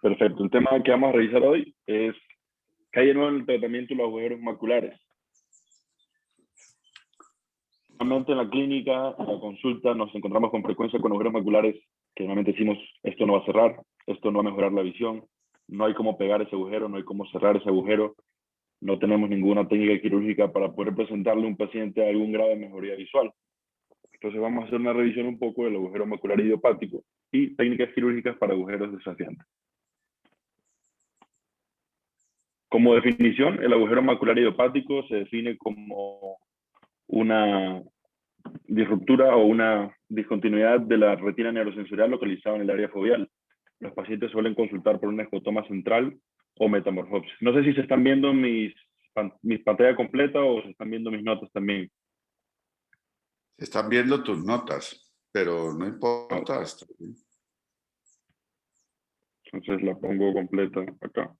Perfecto. El tema que vamos a revisar hoy es qué hay de nuevo en el tratamiento de los agujeros maculares. Normalmente en la clínica, en la consulta, nos encontramos con frecuencia con agujeros maculares que normalmente decimos, esto no va a cerrar, esto no va a mejorar la visión, no hay cómo pegar ese agujero, no hay cómo cerrar ese agujero, no tenemos ninguna técnica quirúrgica para poder presentarle a un paciente algún grado de mejoría visual. Entonces vamos a hacer una revisión un poco del agujero macular idiopático y técnicas quirúrgicas para agujeros desafiantes. Como definición, el agujero macular idiopático se define como una disruptura o una discontinuidad de la retina neurosensorial localizada en el área foveal. Los pacientes suelen consultar por una escotoma central o metamorfopsis. No sé si se están viendo mis pantalla completa o se están viendo mis notas también. Se están viendo tus notas, pero no importa. Está bien. Entonces la pongo completa acá.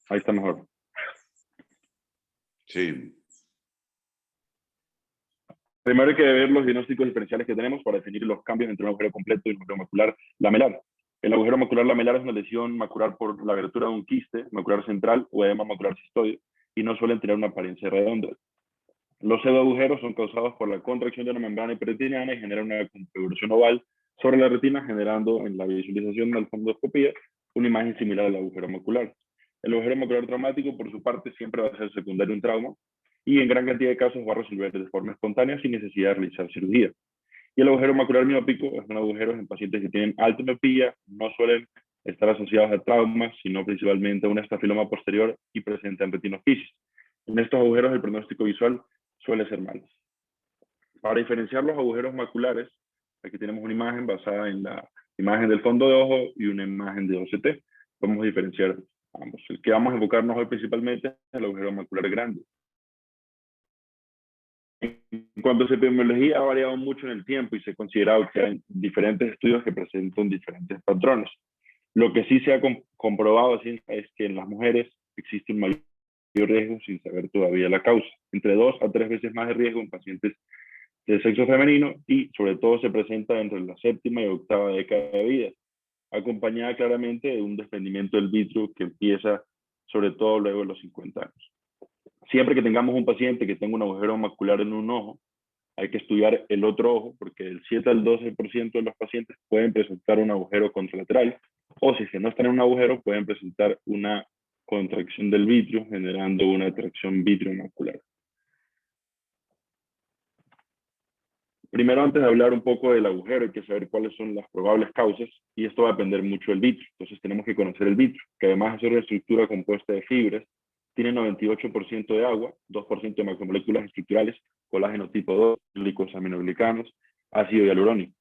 Ahí está mejor. Sí. Primero hay que ver los diagnósticos diferenciales que tenemos para definir los cambios entre un agujero completo y un agujero macular lamelar. El agujero macular lamelar es una lesión macular por la abertura de un quiste macular central o edema macular cistoide y no suelen tener una apariencia redonda. Los pseudoagujeros son causados por la contracción de una membrana hiperretiniana y generan una configuración oval sobre la retina, generando en la visualización de la fundoscopía una imagen similar al agujero macular. El agujero macular traumático, por su parte, siempre va a ser secundario a un trauma y en gran cantidad de casos va a resolver de forma espontánea sin necesidad de realizar cirugía. Y el agujero macular miópico es un agujero en pacientes que tienen alta miopía, no suelen estar asociados a traumas, sino principalmente a un estafiloma posterior y presentan retinofisis. En estos agujeros el pronóstico visual suele ser malo. Para diferenciar los agujeros maculares, aquí tenemos una imagen basada en la imagen del fondo de ojo y una imagen de OCT. Vamos a diferenciar ambos. El que vamos a enfocarnos hoy principalmente es el agujero macular grande. En cuanto a epidemiología, ha variado mucho en el tiempo y se ha considerado que hay diferentes estudios que presentan diferentes patrones. Lo que sí se ha comprobado es que en las mujeres existe un mayor riesgo sin saber todavía la causa, entre 2 a 3 veces más de riesgo en pacientes de sexo femenino y sobre todo se presenta entre la 7ª y 8ª década de vida, acompañada claramente de un desprendimiento del vitrio que empieza sobre todo luego de los 50 años. Siempre que tengamos un paciente que tenga un agujero macular en un ojo, hay que estudiar el otro ojo porque del 7 al 12% de los pacientes pueden presentar un agujero contralateral o si es que no están en un agujero pueden presentar una contracción del vitrio generando una atracción vitrio-macular. Primero, antes de hablar un poco del agujero, hay que saber cuáles son las probables causas y esto va a depender mucho del vitrio. Entonces tenemos que conocer el vitrio, que además de ser una estructura compuesta de fibras, tiene 98% de agua, 2% de macromoléculas estructurales, colágeno tipo 2, glicosaminoglicanos, ácido hialurónico.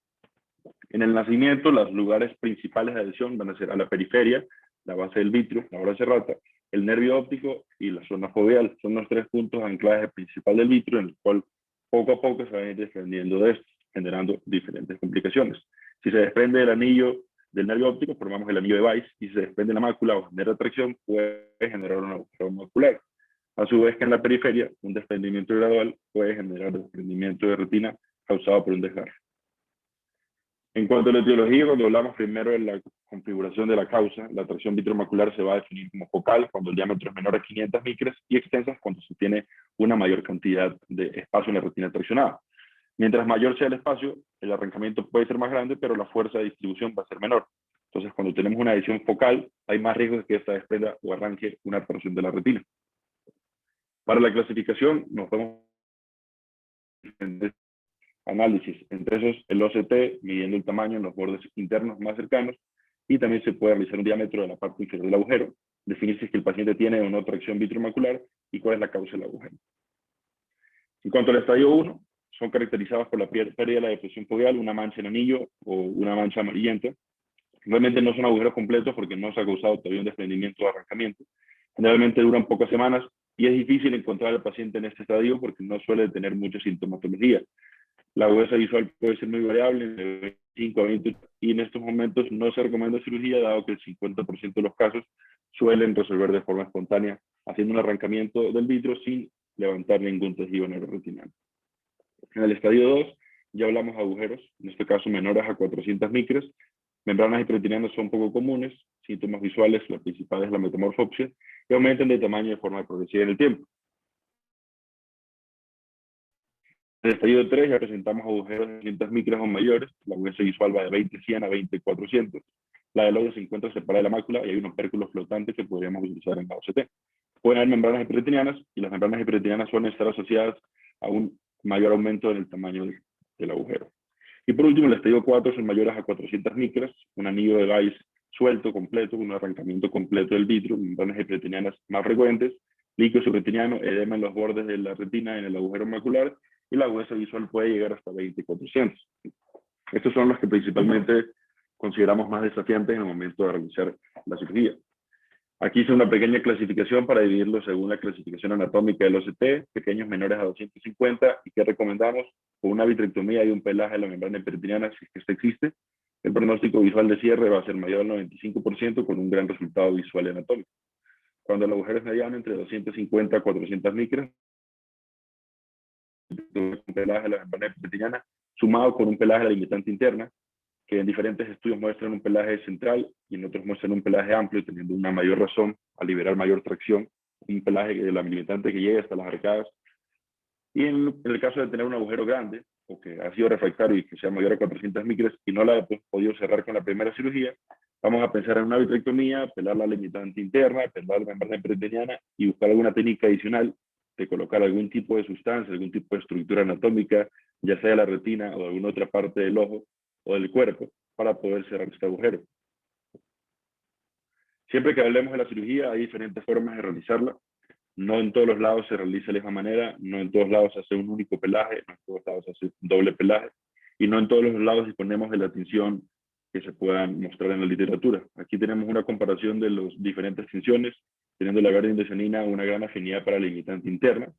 En el nacimiento, los lugares principales de adhesión van a ser a la periferia, la base del vitrio, la hora serrata, el nervio óptico y la zona foveal. Son los 3 puntos de anclaje principal del vitrio en el cual poco a poco se van a ir desprendiendo de esto, generando diferentes complicaciones. Si se desprende el anillo del nervio óptico, formamos el anillo de Weiss, y si se desprende la mácula o genera tracción, puede generar un agujero macular. A su vez que en la periferia, un desprendimiento gradual puede generar desprendimiento de retina causado por un desgarre. En cuanto a la etiología, cuando hablamos primero de la configuración de la causa, la atracción vitromacular se va a definir como focal cuando el diámetro es menor a 500 micras y extensas cuando se tiene una mayor cantidad de espacio en la retina traccionada. Mientras mayor sea el espacio, el arrancamiento puede ser más grande, pero la fuerza de distribución va a ser menor. Entonces, cuando tenemos una adhesión focal, hay más riesgo de que esta desprenda o arranque una torsión de la retina. Para la clasificación, nos podemos análisis, entre esos el OCT, midiendo el tamaño en los bordes internos más cercanos, y también se puede realizar un diámetro de la parte inferior del agujero, definir si es que el paciente tiene o no tracción vitromacular y cuál es la causa del agujero. En cuanto al estadio 1, son caracterizados por la pérdida de la depresión foveal, una mancha en anillo o una mancha amarillenta. Realmente no son agujeros completos porque no se ha causado todavía un desprendimiento o arrancamiento. Generalmente duran pocas semanas y es difícil encontrar al paciente en este estadio porque no suele tener mucha sintomatología. La agudeza visual puede ser muy variable, de 5 a 20, y en estos momentos no se recomienda cirugía, dado que el 50% de los casos suelen resolver de forma espontánea, haciendo un arrancamiento del vitrio sin levantar ningún tejido neuroretinal. En el estadio 2 ya hablamos de agujeros, en este caso menores a 400 micras, membranas hiperretinianas son poco comunes, síntomas visuales, la principal es la metamorfopsia, y aumentan de tamaño de forma progresiva en el tiempo. En el estadio 3 ya presentamos agujeros de 200 micras o mayores, la agudeza visual va de 20-100 a 20-400. La del ojo se encuentra separada de la mácula y hay un opérculo flotante que podríamos utilizar en la OCT. Pueden haber membranas hiperretinianas y las membranas hiperretinianas suelen estar asociadas a un mayor aumento en el tamaño del agujero. Y por último, el estadio 4 son mayores a 400 micras, un anillo de Weiss suelto, completo, un arrancamiento completo del vitrio, membranas hiperretinianas más frecuentes, líquido subretiniano, edema en los bordes de la retina en el agujero macular, y la agudeza visual puede llegar hasta 20-400. Estos son los que principalmente consideramos más desafiantes en el momento de realizar la cirugía. Aquí hice una pequeña clasificación para dividirlo según la clasificación anatómica del OCT, pequeños menores a 250, y que recomendamos con una vitrectomía y un pelaje de la membrana hiperretiniana, si es que este existe. El pronóstico visual de cierre va a ser mayor al 95% con un gran resultado visual y anatómico. Cuando el agujero es mediano, entre 250 a 400 micras, un pelaje de la membrana hiperretiniana, sumado con un pelaje de la limitante interna, que en diferentes estudios muestran un pelaje central y en otros muestran un pelaje amplio, teniendo una mayor razón a liberar mayor tracción, un pelaje de la limitante que llega hasta las arcadas. Y en el caso de tener un agujero grande, o que ha sido refractario y que sea mayor a 400 micras y no la he podido cerrar con la primera cirugía, vamos a pensar en una vitrectomía, pelar la limitante interna, pelar la membrana hiperretiniana y buscar alguna técnica adicional de colocar algún tipo de sustancia, algún tipo de estructura anatómica, ya sea la retina o alguna otra parte del ojo o del cuerpo, para poder cerrar este agujero. Siempre que hablemos de la cirugía, hay diferentes formas de realizarla. No en todos los lados se realiza de la misma manera, no en todos lados se hace un único pelaje, no en todos lados se hace un doble pelaje, y no en todos los lados disponemos de la tinción que se puedan mostrar en la literatura. Aquí tenemos una comparación de las diferentes tinciones, teniendo la verde indocianina una gran afinidad para la limitante interna,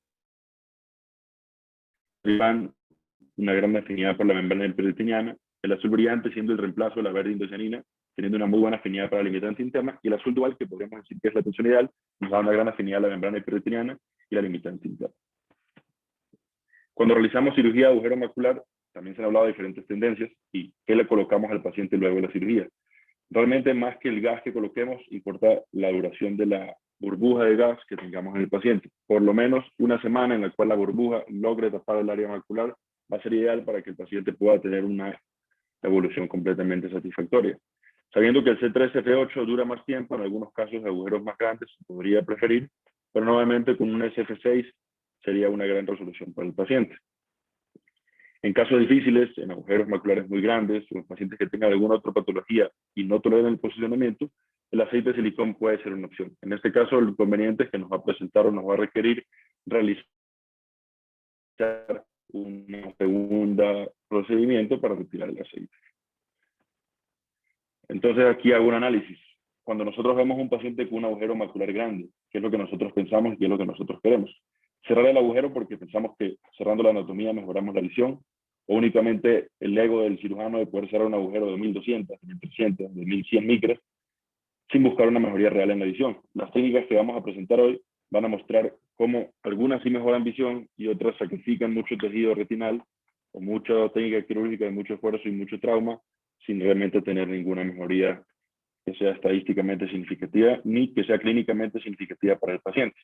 una gran afinidad por la membrana hiperretiniana, el azul brillante siendo el reemplazo de la verde indocianina, teniendo una muy buena afinidad para la limitante interna, y el azul dual, que podríamos decir que es la tensión ideal, nos da una gran afinidad a la membrana hiperretiniana y la limitante interna. Cuando realizamos cirugía de agujero macular, también se han hablado de diferentes tendencias y qué le colocamos al paciente luego de la cirugía. Realmente, más que el gas que coloquemos, importa la duración de la burbuja de gas que tengamos en el paciente. Por lo menos una semana en la cual la burbuja logre tapar el área macular va a ser ideal para que el paciente pueda tener una evolución completamente satisfactoria. Sabiendo que el C3-F8 dura más tiempo, en algunos casos de agujeros más grandes se podría preferir, pero nuevamente con un SF6 sería una gran resolución para el paciente. En casos difíciles, en agujeros maculares muy grandes, o en pacientes que tengan alguna otra patología y no toleren el posicionamiento, el aceite de silicón puede ser una opción. En este caso, el inconveniente es que nos va a presentar o nos va a requerir realizar un segundo procedimiento para retirar el aceite. Entonces aquí hago un análisis. Cuando nosotros vemos un paciente con un agujero macular grande, ¿qué es lo que nosotros pensamos y qué es lo que nosotros queremos? Cerrar el agujero porque pensamos que cerrando la anatomía mejoramos la visión, o únicamente el ego del cirujano de poder cerrar un agujero de 1200, de 1300, de 1100 micras, sin buscar una mejoría real en la visión. Las técnicas que vamos a presentar hoy van a mostrar cómo algunas sí mejoran visión y otras sacrifican mucho tejido retinal, o mucha técnica quirúrgica de mucho esfuerzo y mucho trauma, sin realmente tener ninguna mejoría que sea estadísticamente significativa, ni que sea clínicamente significativa para el paciente.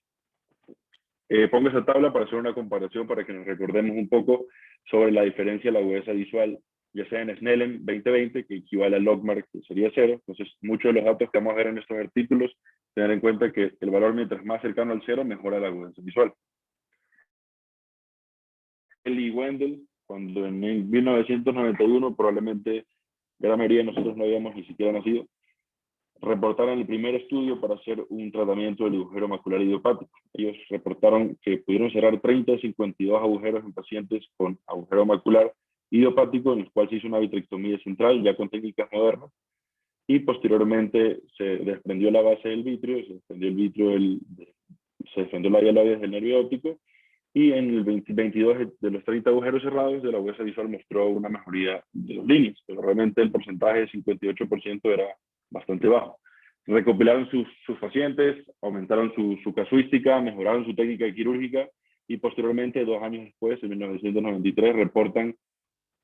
Pongo esa tabla para hacer una comparación para que nos recordemos un poco sobre la diferencia de la agudeza visual, ya sea en Snellen 2020, que equivale al logmark, que sería 0. Entonces, muchos de los datos que vamos a ver en estos artículos, tener en cuenta que el valor mientras más cercano al 0, mejora la agudeza visual. Kelly y Wendell, cuando en 1991, probablemente gran mayoría de nosotros no habíamos ni siquiera nacido, reportaron el primer estudio para hacer un tratamiento del agujero macular idiopático. Ellos reportaron que pudieron cerrar 30 de 52 agujeros en pacientes con agujero macular idiopático, en los cuales se hizo una vitrectomía central, ya con técnicas modernas, y posteriormente se desprendió la base del vitrio, se desprendió el vitrio, se desprendió la vía labia del nervio óptico, y en el 22 de los 30 agujeros cerrados de la agudeza visual mostró una mejoría de las líneas, pero realmente el porcentaje de 58% era bastante bajo. Recopilaron sus pacientes, aumentaron su casuística, mejoraron su técnica quirúrgica y posteriormente, 2 años después, en 1993, reportan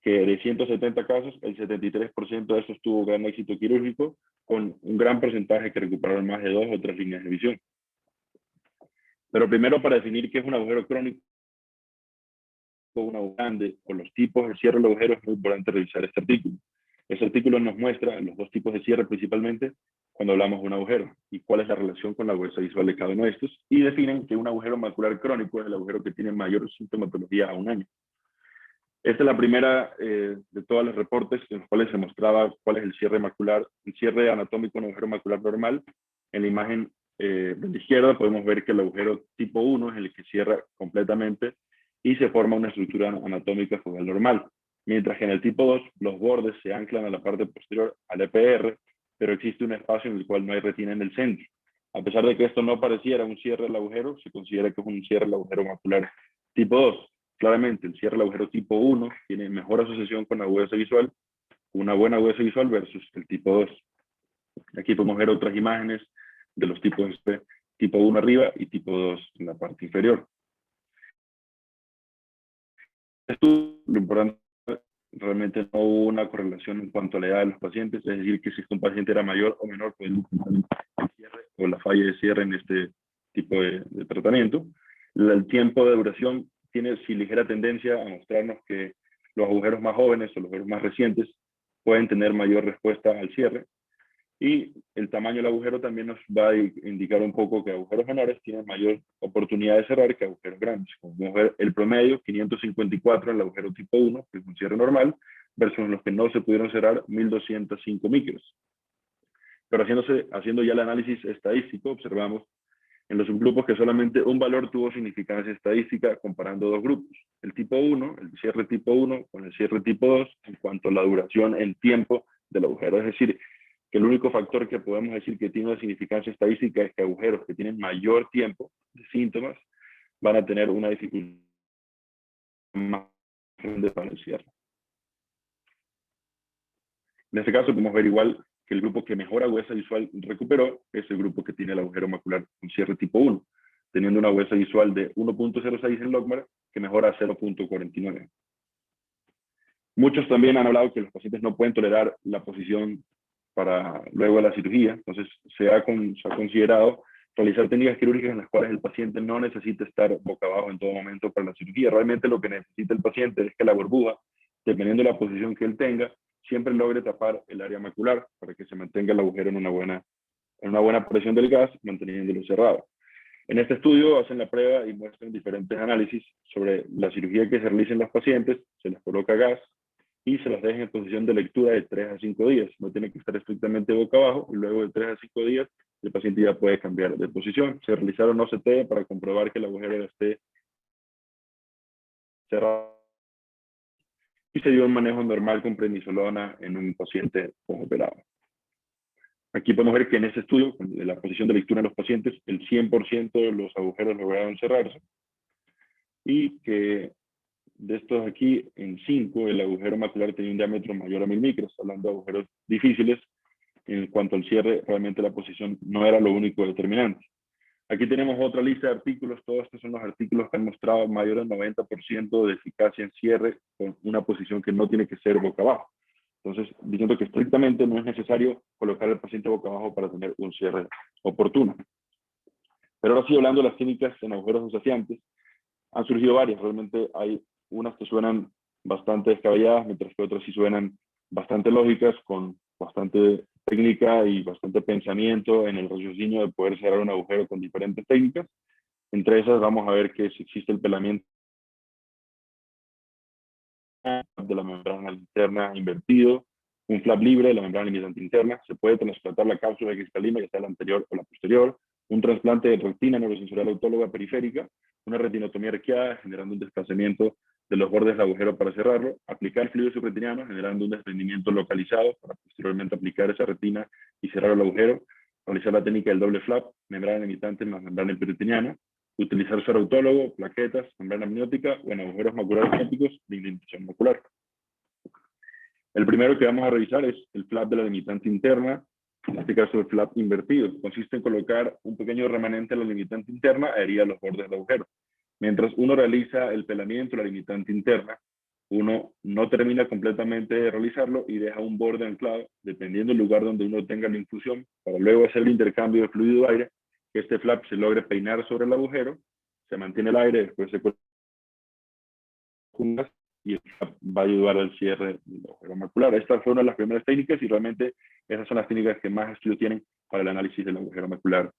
que de 170 casos, el 73% de esos tuvo gran éxito quirúrgico, con un gran porcentaje que recuperaron más de 2 o 3 líneas de visión. Pero primero, para definir qué es un agujero crónico, un agujero grande o los tipos de cierre del agujero, es muy importante revisar este artículo. Este artículo nos muestra los dos tipos de cierre principalmente cuando hablamos de un agujero y cuál es la relación con la agudeza visual de cada uno de estos, y definen que un agujero macular crónico es el agujero que tiene mayor sintomatología a un año. Esta es la primera de todos los reportes en los cuales se mostraba cuál es el cierre macular, el cierre anatómico en un agujero macular normal. En la imagen de la izquierda podemos ver que el agujero tipo 1 es el que cierra completamente y se forma una estructura anatómica focal normal. Mientras que en el tipo 2 los bordes se anclan a la parte posterior al EPR, pero existe un espacio en el cual no hay retina en el centro. A pesar de que esto no pareciera un cierre del agujero, se considera que es un cierre del agujero macular tipo 2. Claramente, el cierre del agujero tipo 1 tiene mejor asociación con la agudeza visual, una buena agudeza visual versus el tipo 2. Aquí podemos ver otras imágenes de los tipos de tipo 1 arriba y tipo 2 en la parte inferior. Esto, lo importante, realmente no hubo una correlación en cuanto a la edad de los pacientes, es decir, que si un paciente era mayor o menor, podemos encontrar el cierre o la falla de cierre en este tipo de tratamiento. El tiempo de duración tiene ligera tendencia a mostrarnos que los agujeros más jóvenes o los agujeros más recientes pueden tener mayor respuesta al cierre. Y el tamaño del agujero también nos va a indicar un poco que agujeros menores tienen mayor oportunidad de cerrar que agujeros grandes. Como podemos ver, el promedio, 554 en el agujero tipo 1, que es un cierre normal, versus los que no se pudieron cerrar, 1205 micros. Pero haciendo ya el análisis estadístico, observamos en los subgrupos que solamente un valor tuvo significancia estadística comparando dos grupos. El tipo 1, el cierre tipo 1 con el cierre tipo 2 en cuanto a la duración en tiempo del agujero. Es decir, que el único factor que podemos decir que tiene una significancia estadística es que agujeros que tienen mayor tiempo de síntomas van a tener una dificultad más grande para el cierre. En este caso podemos ver igual que el grupo que mejor agudeza visual recuperó es el grupo que tiene el agujero macular con cierre tipo 1, teniendo una agudeza visual de 1.06 en logMAR que mejora a 0.49. Muchos también han hablado que los pacientes no pueden tolerar la posición para luego de la cirugía, entonces se ha considerado realizar técnicas quirúrgicas en las cuales el paciente no necesita estar boca abajo en todo momento para la cirugía. Realmente lo que necesita el paciente es que la burbuja, dependiendo de la posición que él tenga, siempre logre tapar el área macular para que se mantenga el agujero en una buena presión del gas, manteniéndolo cerrado. En este estudio hacen la prueba y muestran diferentes análisis sobre la cirugía que se realiza en los pacientes, se les coloca gas y se las deja en posición de lectura de 3 a 5 días. No tiene que estar estrictamente boca abajo y luego de 3 a 5 días el paciente ya puede cambiar de posición. Se realizaron OCT para comprobar que el agujero esté cerrado y se dio un manejo normal con prednisolona en un paciente postoperado. Aquí podemos ver que en este estudio, de la posición de lectura en los pacientes, el 100% de los agujeros lograron cerrarse y que de estos aquí, en 5, el agujero macular tenía un diámetro mayor a 1000 micros, hablando de agujeros difíciles. En cuanto al cierre, realmente la posición no era lo único determinante. Aquí tenemos otra lista de artículos. Todos estos son los artículos que han mostrado mayor del 90% de eficacia en cierre con una posición que no tiene que ser boca abajo. Entonces, diciendo que estrictamente no es necesario colocar al paciente boca abajo para tener un cierre oportuno. Pero ahora sí, hablando de las técnicas en agujeros desafiantes, han surgido varias. Realmente hay unas que suenan bastante descabelladas, mientras que otras sí suenan bastante lógicas, con bastante técnica y bastante pensamiento en el raciocinio de poder cerrar un agujero con diferentes técnicas. Entre esas vamos a ver que si existe el pelamiento de la membrana interna invertido, un flap libre de la membrana limitante interna, se puede trasplantar la cápsula cristalina, ya sea la anterior o la posterior, un trasplante de retina neurosensorial autóloga periférica, una retinotomía arqueada generando un desplazamiento de los bordes del agujero para cerrarlo, aplicar fluido subretiniano generando un desprendimiento localizado para posteriormente aplicar esa retina y cerrar el agujero, realizar la técnica del doble flap, membrana limitante más membrana peritoneana, utilizar suero autólogo, plaquetas, membrana amniótica o en agujeros maculares críticos de indentación macular. El primero que vamos a revisar es el flap de la limitante interna, en este caso el flap invertido. Consiste en colocar un pequeño remanente de la limitante interna adherida a los bordes del agujero. Mientras uno realiza el pelamiento de la limitante interna, uno no termina completamente de realizarlo y deja un borde anclado, dependiendo del lugar donde uno tenga la infusión, para luego hacer el intercambio de fluido aire, que este flap se logre peinar sobre el agujero, se mantiene el aire, después se y el flap va a ayudar al cierre del agujero macular. Esta fue una de las primeras técnicas y realmente esas son las técnicas que más estudio tienen para el análisis del agujero macular.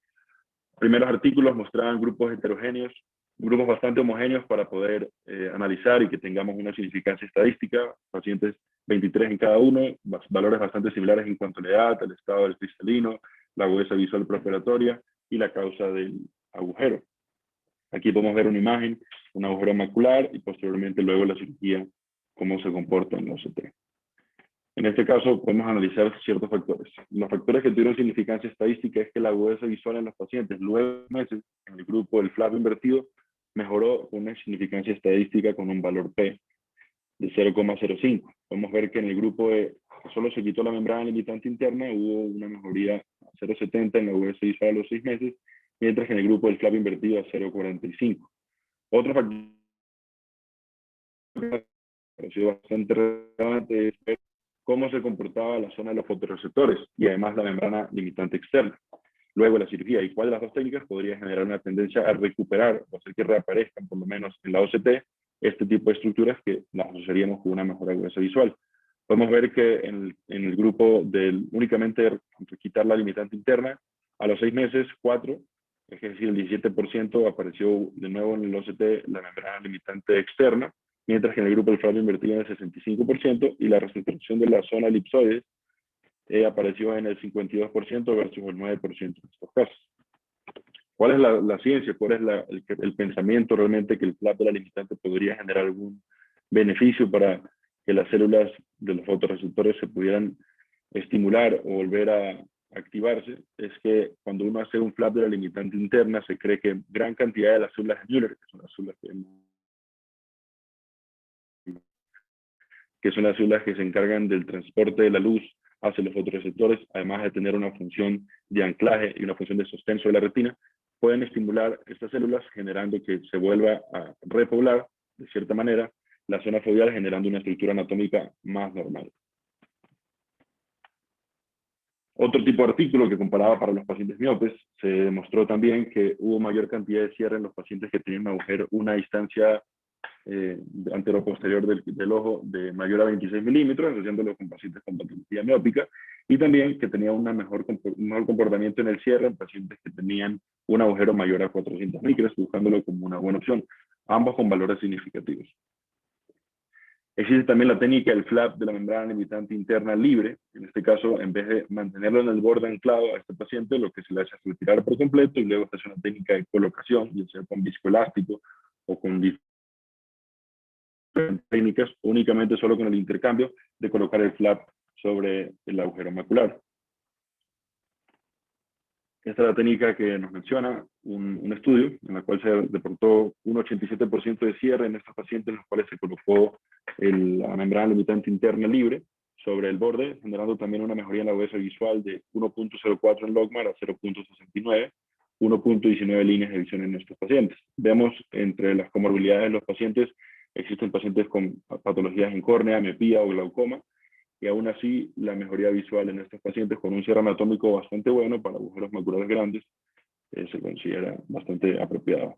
Primeros artículos mostraban grupos heterogéneos, grupos bastante homogéneos para poder analizar y que tengamos una significancia estadística, pacientes 23 en cada uno, valores bastante similares en cuanto a la edad, el estado del cristalino, la agudeza visual preoperatoria y la causa del agujero. Aquí podemos ver una imagen, un agujero macular y posteriormente luego la cirugía, cómo se comporta en la OCT. En este caso podemos analizar ciertos factores. Los factores que tuvieron significancia estadística es que la agudeza visual en los pacientes luego de meses en el grupo del flap invertido mejoró con una significancia estadística con un valor P de 0,05. Podemos ver que en el grupo de solo se quitó la membrana limitante interna, hubo una mejoría a 0,70 en la agudeza visual a los 6 meses, mientras que en el grupo del flap invertido a 0,45. Otro factor que ha sido bastante relevante es ver cómo se comportaba la zona de los fotorreceptores y además la membrana limitante externa. Luego la cirugía y cuál de las dos técnicas podría generar una tendencia a recuperar o hacer que reaparezcan por lo menos en la OCT este tipo de estructuras que las asociaríamos con una mejor agudeza visual. Podemos ver que en el grupo del únicamente quitar la limitante interna, a los 6 meses, 4, es decir, el 17% apareció de nuevo en el OCT la membrana limitante externa, mientras que en el grupo del flap invertido en el 65% y la reconstrucción de la zona elipsoide apareció en el 52% versus el 9% en estos casos. ¿Cuál es la ciencia? ¿Cuál es el pensamiento realmente que el flap de la limitante podría generar algún beneficio para que las células de los fotorreceptores se pudieran estimular o volver a activarse? Es que cuando uno hace un flap de la limitante interna, se cree que gran cantidad de las células de Müller, que son las células que se encargan del transporte de la luz hacia los fotorreceptores, además de tener una función de anclaje y una función de sostén sobre la retina, pueden estimular estas células generando que se vuelva a repoblar, de cierta manera, la zona foveal generando una estructura anatómica más normal. Otro tipo de artículo que comparaba para los pacientes miopes, se demostró también que hubo mayor cantidad de cierre en los pacientes que tenían un agujero, una distancia antero-posterior del ojo de mayor a 26 milímetros, asociándolo con pacientes con patología miópica, y también que tenía un mejor comportamiento en el cierre en pacientes que tenían un agujero mayor a 400 micras, buscándolo como una buena opción, ambos con valores significativos. Existe también la técnica del flap de la membrana limitante interna libre. En este caso, en vez de mantenerlo en el borde anclado a este paciente, lo que se le hace es retirar por completo y luego se hace una técnica de colocación, ya sea con viscoelástico o con técnicas, únicamente solo con el intercambio de colocar el flap sobre el agujero macular. Esta es la técnica que nos menciona un estudio en el cual se reportó un 87% de cierre en estos pacientes en los cuales se colocó la membrana limitante interna libre sobre el borde, generando también una mejoría en la agudeza visual de 1.04 en logMAR a 0.69, 1.19 líneas de visión en estos pacientes. Vemos entre las comorbilidades de los pacientes, existen pacientes con patologías en córnea, miopía o glaucoma, y aún así la mejoría visual en estos pacientes con un cierre anatómico bastante bueno para agujeros maculares grandes se considera bastante apropiado.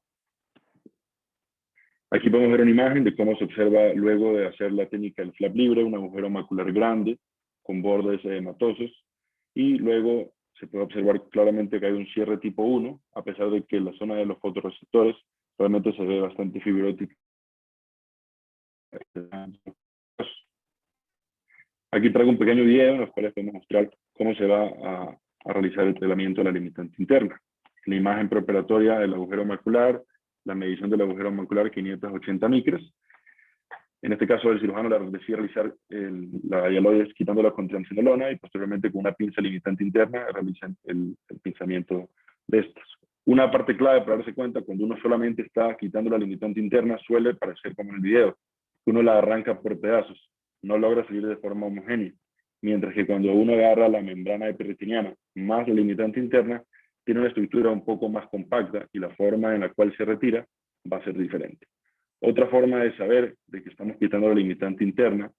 Aquí podemos ver una imagen de cómo se observa luego de hacer la técnica del flap libre, un agujero macular grande con bordes edematosos, y luego se puede observar claramente que hay un cierre tipo 1, a pesar de que la zona de los fotorreceptores realmente se ve bastante fibrótica. Aquí traigo un pequeño video en el cual podemos mostrar cómo se va a realizar el tratamiento de la limitante interna. La imagen preoperatoria del agujero macular, la medición del agujero macular 580 micras. En este caso, el cirujano decide realizar la hialoides quitándola con triamcinolona y posteriormente con una pinza limitante interna realizan el pinzamiento de estas. Una parte clave para darse cuenta, cuando uno solamente está quitando la limitante interna, suele parecer como en el video, uno la arranca por pedazos, no logra salir de forma homogénea, mientras que cuando uno agarra la membrana epirretiniana más la limitante interna, tiene una estructura un poco más compacta y la forma en la cual se retira va a ser diferente. Otra forma de saber de que estamos quitando la limitante interna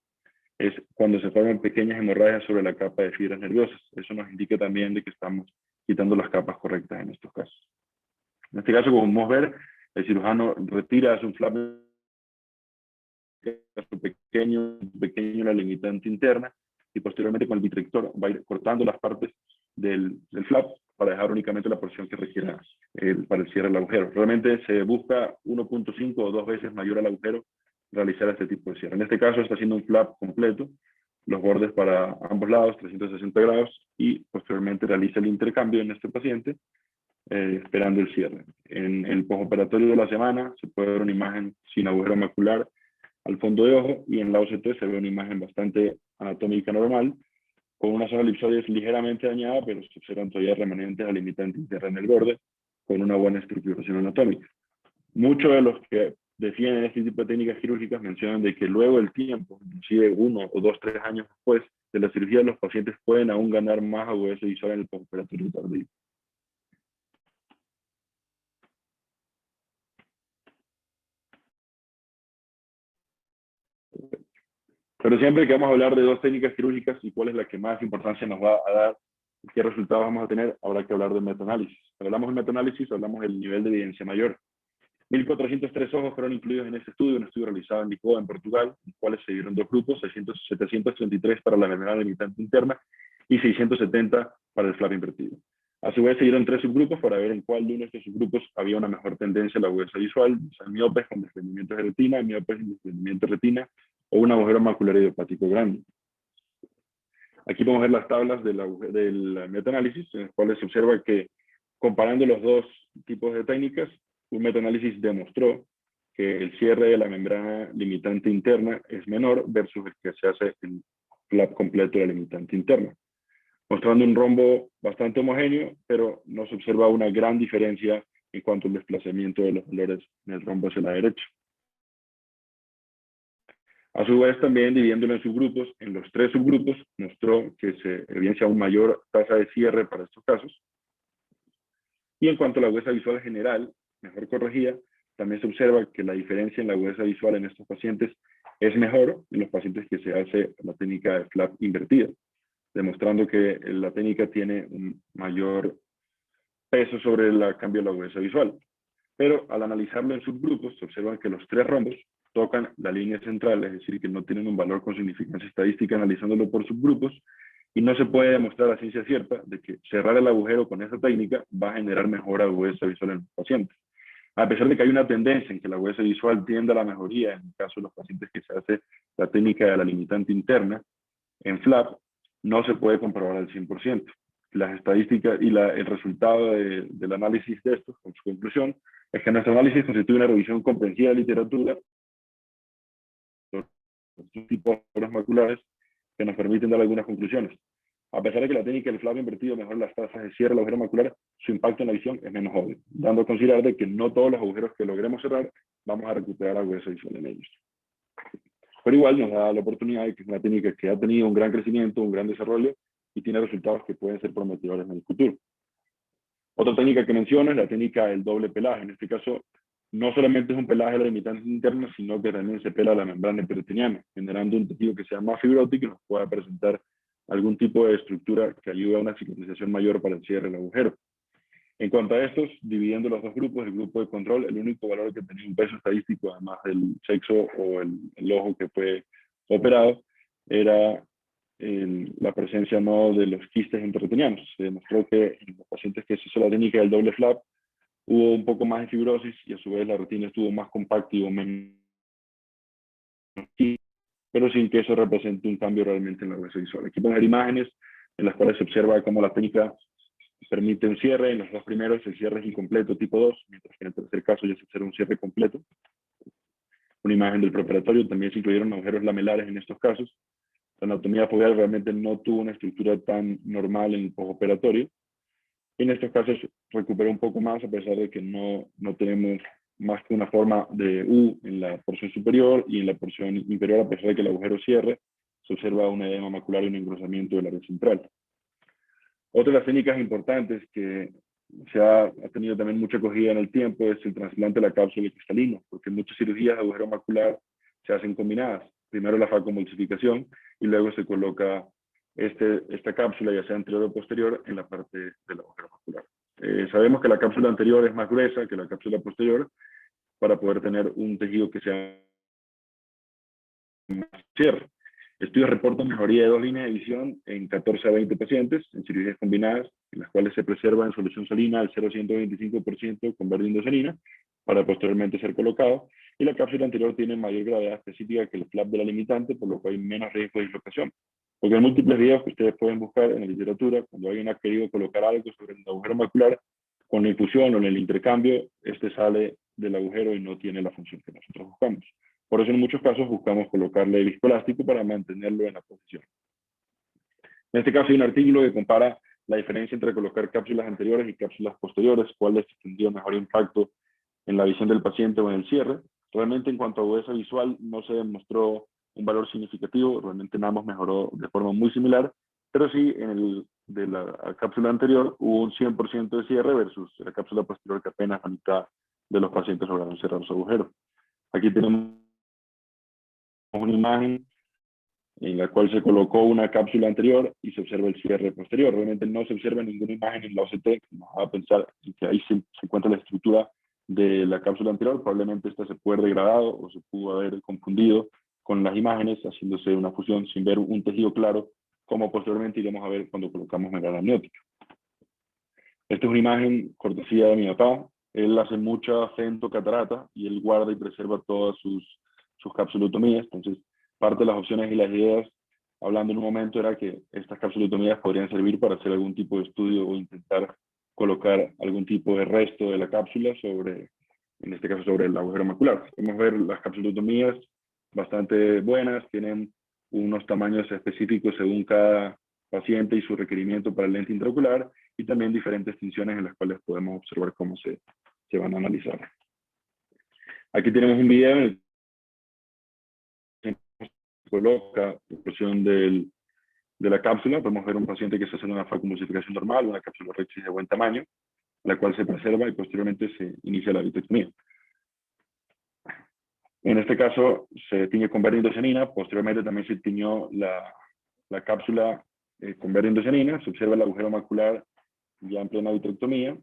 es cuando se forman pequeñas hemorragias sobre la capa de fibras nerviosas. Eso nos indica también de que estamos quitando las capas correctas en estos casos. En este caso, como podemos ver, el cirujano retira su flap pequeño la limitante interna y posteriormente con el vitrector va a ir cortando las partes del flap para dejar únicamente la porción que requiera para el cierre del agujero. Realmente se busca 1.5 o 2 veces mayor al agujero realizar este tipo de cierre. En este caso está haciendo un flap completo, los bordes para ambos lados, 360 grados, y posteriormente realiza el intercambio en este paciente, esperando el cierre. En el postoperatorio de la semana se puede ver una imagen sin agujero macular al fondo de ojo, y en la OCT se ve una imagen bastante anatómica normal, con una zona elipsoides ligeramente dañada, pero se observan todavía remanentes a limitante interna en el borde, con una buena estructuración anatómica. Muchos de los que defienden este tipo de técnicas quirúrgicas mencionan de que luego del tiempo, inclusive 1 o 2, 3 años después de la cirugía, los pacientes pueden aún ganar más agudeza visual en el postoperatorio tardío. Pero siempre que vamos a hablar de dos técnicas quirúrgicas y cuál es la que más importancia nos va a dar, qué resultados vamos a tener, habrá que hablar de metaanálisis. Cuando hablamos de metaanálisis, hablamos del nivel de evidencia mayor. 1.403 ojos fueron incluidos en este estudio, un estudio realizado en Lisboa, en Portugal, en los cuales se dieron dos grupos, 733 para la membrana limitante interna y 670 para el flap invertido. A su vez se dieron tres subgrupos para ver en cuál de uno de estos subgrupos había una mejor tendencia a la agudeza visual, o sea, miopes con desprendimiento de retina, miopes sin desprendimiento de retina, o un agujero macular idiopático grande. Aquí podemos ver las tablas del metaanálisis, en las cuales se observa que, comparando los dos tipos de técnicas, un metaanálisis demostró que el cierre de la membrana limitante interna es menor versus el que se hace en flap completo de la limitante interna, mostrando un rombo bastante homogéneo, pero no se observa una gran diferencia en cuanto al desplazamiento de los valores en el rombo hacia la derecha. A su vez, también dividiéndolo en subgrupos, en los tres subgrupos mostró que se evidencia una mayor tasa de cierre para estos casos. Y en cuanto a la agudeza visual general, mejor corregida, también se observa que la diferencia en la agudeza visual en estos pacientes es mejor en los pacientes que se hace la técnica de flap invertida, demostrando que la técnica tiene un mayor peso sobre el cambio de la agudeza visual. Pero al analizarlo en subgrupos, se observan que los tres rombos tocan la línea central, es decir, que no tienen un valor con significancia estadística analizándolo por subgrupos, y no se puede demostrar a ciencia cierta de que cerrar el agujero con esa técnica va a generar mejor agudeza visual en los pacientes. A pesar de que hay una tendencia en que la agudeza visual tiende a la mejoría en el caso de los pacientes que se hace la técnica de la limitante interna, en flap no se puede comprobar al 100%. Las estadísticas y el resultado del análisis de estos, con su conclusión, es que nuestro análisis constituye una revisión comprensiva de literatura sobre los tipos de obras maculares que nos permiten dar algunas conclusiones. A pesar de que la técnica del flap invertido mejora las tasas de cierre del agujero macular, su impacto en la visión es menos obvio, dando a considerar de que no todos los agujeros que logremos cerrar vamos a recuperar la agudeza visual en ellos. Pero igual nos da la oportunidad de que es una técnica que ha tenido un gran crecimiento, un gran desarrollo y tiene resultados que pueden ser prometedores en el futuro. Otra técnica que menciono es la técnica del doble pelaje. En este caso, no solamente es un pelaje de la limitante interna, sino que también se pela la membrana peritoneal, generando un tejido que sea más fibrótico y nos pueda presentar algún tipo de estructura que ayude a una cicatrización mayor para el cierre del agujero. En cuanto a estos, dividiendo los dos grupos, el grupo de control, el único valor que tenía un peso estadístico, además del sexo o el ojo que fue operado, era la presencia no de los quistes intraretinianos. Se demostró que en los pacientes que se hizo la técnica del doble flap hubo un poco más de fibrosis y a su vez la retina estuvo más compacta y hubo menos quistes, pero sin que eso represente un cambio realmente en la agudeza visual. Aquí vamos a ver imágenes en las cuales se observa cómo la técnica permite un cierre. En los dos primeros el cierre es incompleto tipo 2, mientras que en el tercer caso ya se observa un cierre completo. Una imagen del preoperatorio, también se incluyeron agujeros lamelares en estos casos. La anatomía foveal realmente no tuvo una estructura tan normal en el postoperatorio. En estos casos recuperó un poco más, a pesar de que no tenemos más que una forma de U en la porción superior, y en la porción inferior, a pesar de que el agujero cierre, se observa un edema macular y un engrosamiento del área central. Otra de las técnicas importantes que ha tenido también mucha acogida en el tiempo es el trasplante de la cápsula de cristalino, porque muchas cirugías de agujero macular se hacen combinadas. Primero la facomulsificación y luego se coloca esta cápsula, ya sea anterior o posterior, en la parte del agujero macular. Sabemos que la cápsula anterior es más gruesa que la cápsula posterior para poder tener un tejido que sea más cierre. Estudios reportan mejoría de 2 líneas de visión en 14 a 20 pacientes en cirugías combinadas, en las cuales se preserva en solución salina al 0,125% con verde indosalina para posteriormente ser colocado, y la cápsula anterior tiene mayor gravedad específica que el flap de la limitante, por lo cual hay menos riesgo de dislocación. Porque hay múltiples videos que ustedes pueden buscar en la literatura, cuando alguien ha querido colocar algo sobre el agujero macular, con la infusión o en el intercambio, sale del agujero y no tiene la función que nosotros buscamos. Por eso en muchos casos buscamos colocarle viscoelástico para mantenerlo en la posición. En este caso hay un artículo que compara la diferencia entre colocar cápsulas anteriores y cápsulas posteriores, cuáles tendría mejor impacto en la visión del paciente o en el cierre. Realmente en cuanto a agudeza visual no se demostró un valor significativo, realmente nada más mejoró de forma muy similar, pero sí en el de la cápsula anterior hubo un 100% de cierre versus la cápsula posterior que apenas la mitad de los pacientes lograron cerrar su agujero. Aquí tenemos una imagen en la cual se colocó una cápsula anterior y se observa el cierre posterior. Realmente no se observa ninguna imagen en la OCT, nos va a pensar que ahí se encuentra la estructura de la cápsula anterior, probablemente esta se puede haber degradado o se pudo haber confundido con las imágenes, haciéndose una fusión sin ver un tejido claro, como posteriormente iremos a ver cuando colocamos membrana amniótica. Esta es una imagen cortesía de mi papá. Él hace mucha fentocatarata y él guarda y preserva todas sus capsulotomías. Entonces, parte de las opciones y las ideas, hablando en un momento, era que estas capsulotomías podrían servir para hacer algún tipo de estudio o intentar colocar algún tipo de resto de la cápsula sobre, en este caso, sobre el agujero macular. Podemos ver las capsulotomías bastante buenas, tienen unos tamaños específicos según cada paciente y su requerimiento para el lente intraocular, y también diferentes tinciones en las cuales podemos observar cómo se van a analizar. Aquí tenemos un video en el que se coloca la porción de la cápsula. Podemos ver un paciente que se hace una facomulsificación normal, una cápsula rexis de buen tamaño, la cual se preserva y posteriormente se inicia la vitrectomía. En este caso se tiñe con verde indosanina, posteriormente también se tiñó la cápsula con verde indosanina, se observa el agujero macular ya en plena vitrectomía,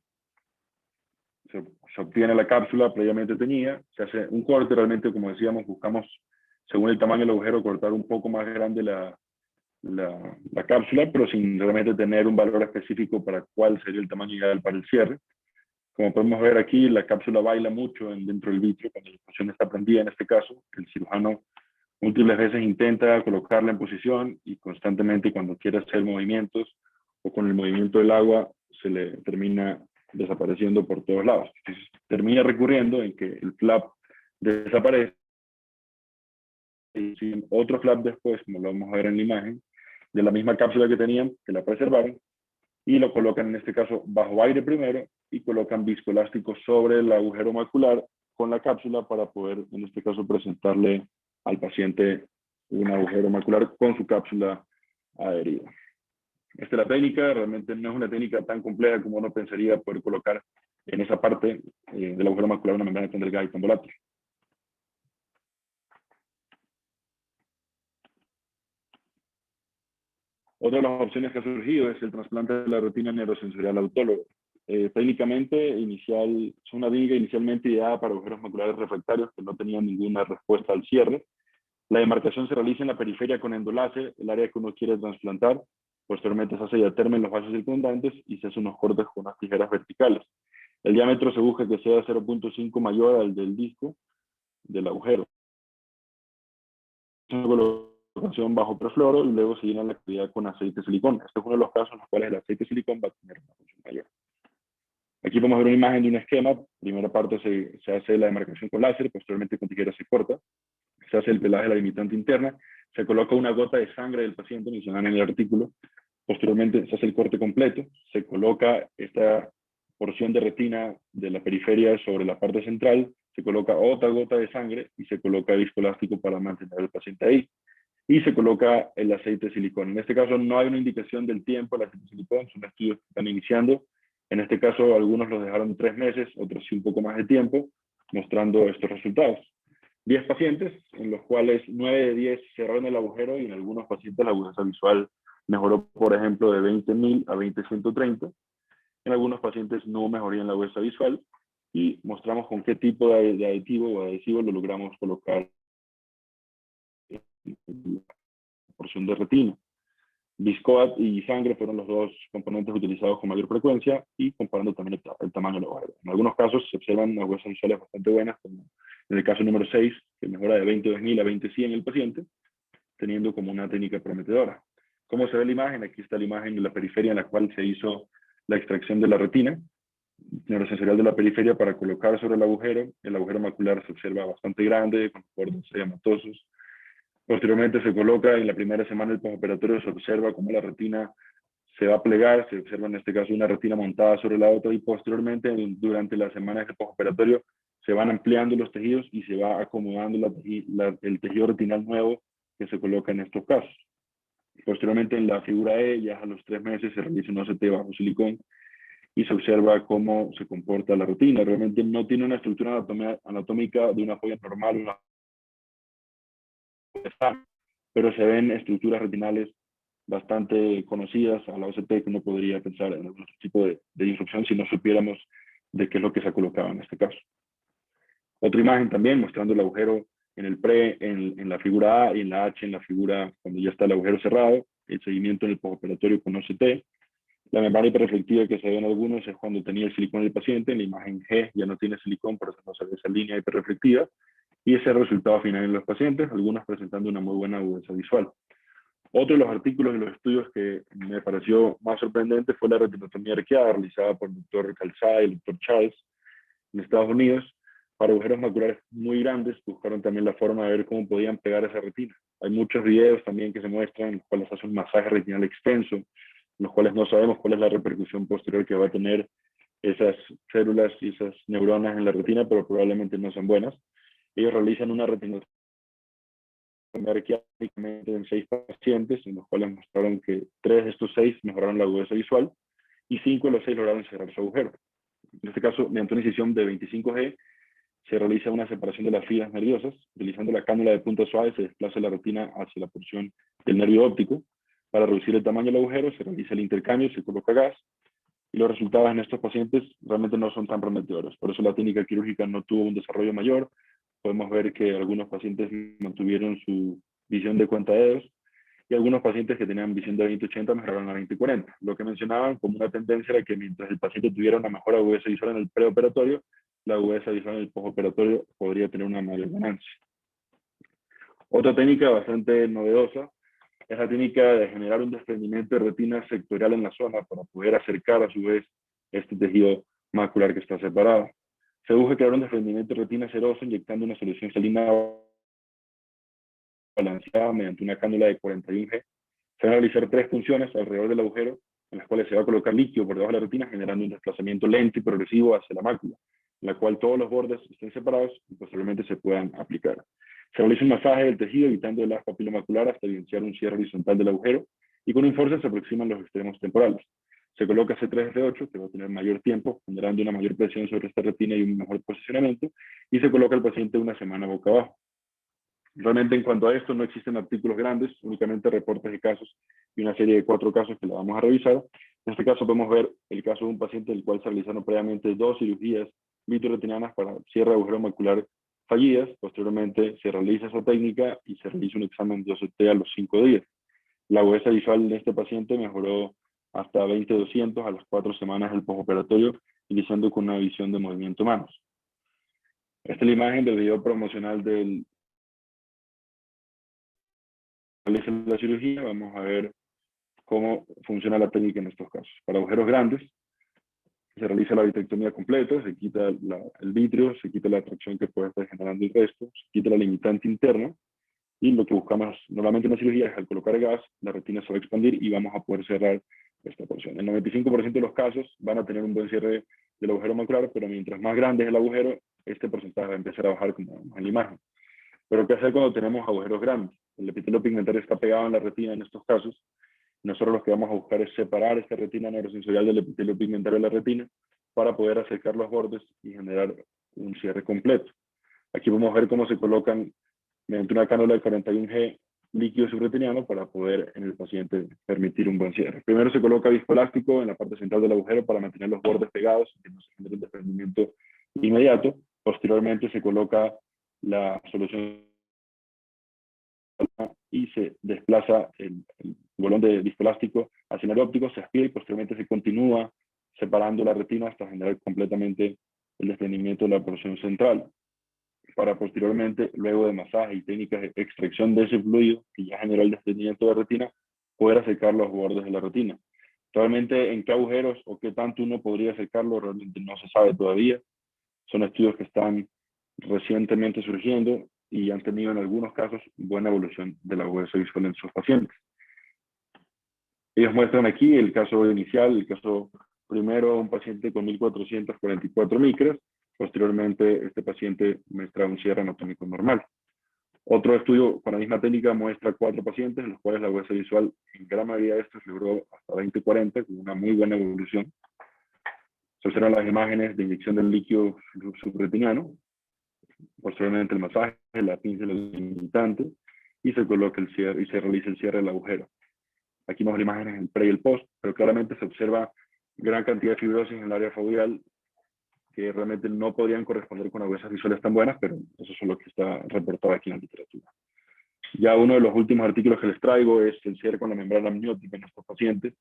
se obtiene la cápsula previamente teñida, se hace un corte, realmente como decíamos, buscamos según el tamaño del agujero cortar un poco más grande la cápsula, pero sin realmente tener un valor específico para cuál sería el tamaño ideal para el cierre. Como podemos ver aquí, la cápsula baila mucho dentro del vitrio cuando la posición está prendida. En este caso, el cirujano múltiples veces intenta colocarla en posición y constantemente cuando quiere hacer movimientos o con el movimiento del agua se le termina desapareciendo por todos lados. Entonces, termina recurriendo en que el flap desaparece y otro flap después, como lo vamos a ver en la imagen, de la misma cápsula que tenían, que la preservaron, y lo colocan en este caso bajo aire primero y colocan viscoelástico sobre el agujero macular con la cápsula para poder, en este caso, presentarle al paciente un agujero macular con su cápsula adherida. Esta es la técnica, realmente no es una técnica tan compleja como uno pensaría poder colocar en esa parte del agujero macular una membrana tan delgada y tan volátil. Otra de las opciones que ha surgido es el trasplante de la retina neurosensorial autóloga. Técnicamente, es una técnica inicialmente ideada para agujeros maculares refractarios que no tenían ninguna respuesta al cierre. La demarcación se realiza en la periferia con endoláser, el área que uno quiere trasplantar. Posteriormente se hace diaterma en los vasos circundantes y se hace unos cortes con unas tijeras verticales. El diámetro se busca que sea 0.5 mayor al del disco del agujero. Colocación bajo perfluoro y luego se llena la cavidad con aceite de silicón. Este es uno de los casos en los cuales el aceite de silicón va a tener una función mayor. Aquí podemos ver una imagen de un esquema. Primera parte se hace la demarcación con láser, posteriormente con tijera se corta, se hace el pelaje de la limitante interna, se coloca una gota de sangre del paciente, mencionan en el artículo, posteriormente se hace el corte completo, se coloca esta porción de retina de la periferia sobre la parte central, se coloca otra gota de sangre y se coloca viscoelástico para mantener al paciente ahí. Y se coloca el aceite de silicón. En este caso no hay una indicación del tiempo del aceite de silicón, son estudios que están iniciando. En este caso, algunos los dejaron 3 meses, otros sí un poco más de tiempo, mostrando estos resultados. 10 pacientes, en los cuales 9 de 10 cerraron el agujero y en algunos pacientes la agudeza visual mejoró, por ejemplo, de 20.000 a 20.130. En algunos pacientes no mejoría en la agudeza visual y mostramos con qué tipo de aditivo o adhesivo lo logramos colocar en la porción de retina. Viscoat y sangre fueron los dos componentes utilizados con mayor frecuencia y comparando también el tamaño del agujero. En algunos casos se observan agudezas visuales bastante buenas, como en el caso número 6, que mejora de 20.000 a 20.100 en el paciente, teniendo como una técnica prometedora. ¿Cómo se ve la imagen? Aquí está la imagen de la periferia en la cual se hizo la extracción de la retina neurosensorial de la periferia para colocar sobre el agujero macular se observa bastante grande, con bordes edematosos. Posteriormente se coloca en la primera semana del postoperatorio, se observa cómo la retina se va a plegar, se observa en este caso una retina montada sobre la otra y posteriormente durante las semanas del postoperatorio se van ampliando los tejidos y se va acomodando el tejido retinal nuevo que se coloca en estos casos. Posteriormente en la figura E, ya a los 3 meses se realiza un OCT bajo silicón y se observa cómo se comporta la retina. Realmente no tiene una estructura anatómica de una joya normal, pero se ven estructuras retinales bastante conocidas a la OCT que uno podría pensar en algún tipo de disrupción si no supiéramos de qué es lo que se ha colocado en este caso. Otra imagen también mostrando el agujero en el pre, en la figura A y en la H en la figura cuando ya está el agujero cerrado, el seguimiento en el postoperatorio con OCT. La membrana hiperreflectiva que se ve en algunos es cuando tenía el silicón el paciente, en la imagen G ya no tiene silicón, por eso no se ve esa línea hiperreflectiva, y ese es el resultado final en los pacientes, algunos presentando una muy buena agudeza visual. Otro de los artículos de los estudios que me pareció más sorprendente fue la retinotomía arqueada realizada por el doctor Calzada y el doctor Charles en Estados Unidos. Para agujeros maculares muy grandes buscaron también la forma de ver cómo podían pegar esa retina. Hay muchos videos también que se muestran en los cuales hace un masaje retinal extenso, en los cuales no sabemos cuál es la repercusión posterior que va a tener esas células y esas neuronas en la retina, pero probablemente no son buenas. Ellos realizan una retinotomía en 6 pacientes, en los cuales mostraron que 3 de estos 6 mejoraron la agudeza visual y 5 de los 6 lograron cerrar su agujero. En este caso, mediante una incisión de 25G, se realiza una separación de las fibras nerviosas. Utilizando la cánula de punta suave, se desplaza la retina hacia la porción del nervio óptico. Para reducir el tamaño del agujero, se realiza el intercambio, se coloca gas, y los resultados en estos pacientes realmente no son tan prometedores. Por eso la técnica quirúrgica no tuvo un desarrollo mayor. Podemos ver que algunos pacientes mantuvieron su visión de cuentadedos y algunos pacientes que tenían visión de 20/80 mejoraron a 20/40. Lo que mencionaban como una tendencia era que mientras el paciente tuviera una mejor agudeza visual en el preoperatorio, la agudeza visual en el postoperatorio podría tener una mayor ganancia. Otra técnica bastante novedosa es la técnica de generar un desprendimiento de retina sectorial en la zona para poder acercar a su vez este tejido macular que está separado. Se busca crear un desprendimiento de retina serosa inyectando una solución salina balanceada mediante una cánula de 41G. Se van a realizar 3 funciones alrededor del agujero, en las cuales se va a colocar líquido por debajo de la retina, generando un desplazamiento lento y progresivo hacia la mácula, en la cual todos los bordes estén separados y posteriormente se puedan aplicar. Se realiza un masaje del tejido evitando el haz papilomacular hasta evidenciar un cierre horizontal del agujero y con un forceps se aproximan los extremos temporales. Se coloca C3-F8, que va a tener mayor tiempo, generando una mayor presión sobre esta retina y un mejor posicionamiento, y se coloca al paciente una semana boca abajo. Realmente en cuanto a esto no existen artículos grandes, únicamente reportes de casos y una serie de 4 casos que la vamos a revisar. En este caso podemos ver el caso de un paciente del cual se realizaron previamente 2 cirugías vitreoretinianas para cierre de agujero macular fallidas. Posteriormente se realiza esa técnica y se realiza un examen de OCT a los 5 días. La agudeza visual de este paciente mejoró hasta 20/200 a las 4 semanas del postoperatorio, iniciando con una visión de movimiento manos. Esta es la imagen del video promocional del realiza la cirugía. Vamos a ver cómo funciona la técnica en estos casos. Para agujeros grandes, se realiza la vitrectomía completa, se quita el vitrio, se quita la atracción que puede estar generando el resto, se quita la limitante interna, y lo que buscamos normalmente en la cirugía es al colocar gas, la retina se va a expandir y vamos a poder cerrar esta porción. El 95% de los casos van a tener un buen cierre del agujero macular, pero mientras más grande es el agujero, este porcentaje va a empezar a bajar como vemos en la imagen. Pero ¿qué hacer cuando tenemos agujeros grandes? El epitelio pigmentario está pegado en la retina en estos casos Nosotros lo que vamos a buscar es separar esta retina neurosensorial del epitelio pigmentario de la retina para poder acercar los bordes y generar un cierre completo. Aquí vamos a ver cómo se colocan mediante una cánula de 41G líquido subretiniano para poder en el paciente permitir un buen cierre. Primero se coloca viscoelástico en la parte central del agujero para mantener los bordes pegados y que no se genere el desprendimiento inmediato. Posteriormente se coloca la solución y se desplaza el bolón de viscoelástico hacia el nervio óptico, se aspira y posteriormente se continúa separando la retina hasta generar completamente el desprendimiento de la porción central, para posteriormente, luego de masaje y técnicas de extracción de ese fluido que ya generó el desprendimiento de la retina, poder acercar los bordes de la retina. Realmente en qué agujeros o qué tanto uno podría acercarlo realmente no se sabe todavía. Son estudios que están recientemente surgiendo y han tenido en algunos casos buena evolución de la huesa visual en sus pacientes. Ellos muestran aquí el caso inicial, el caso primero, un paciente con 1444 micras. Posteriormente, este paciente muestra un cierre anatómico normal. Otro estudio con la misma técnica muestra 4 pacientes, en los cuales la huesa visual, en gran mayoría de estos, logró hasta 20-40, con una muy buena evolución. Se observan las imágenes de inyección del líquido subretiniano, posteriormente el masaje, la pinza limitante, y se coloca el cierre y se realiza el cierre del agujero. Aquí vemos la imagen en el pre y el post, pero claramente se observa gran cantidad de fibrosis en el área foveal que realmente no podrían corresponder con huesas visuales tan buenas, pero eso es lo que está reportado aquí en la literatura. Ya uno de los últimos artículos que les traigo es el cierre con la membrana amniótica en estos pacientes.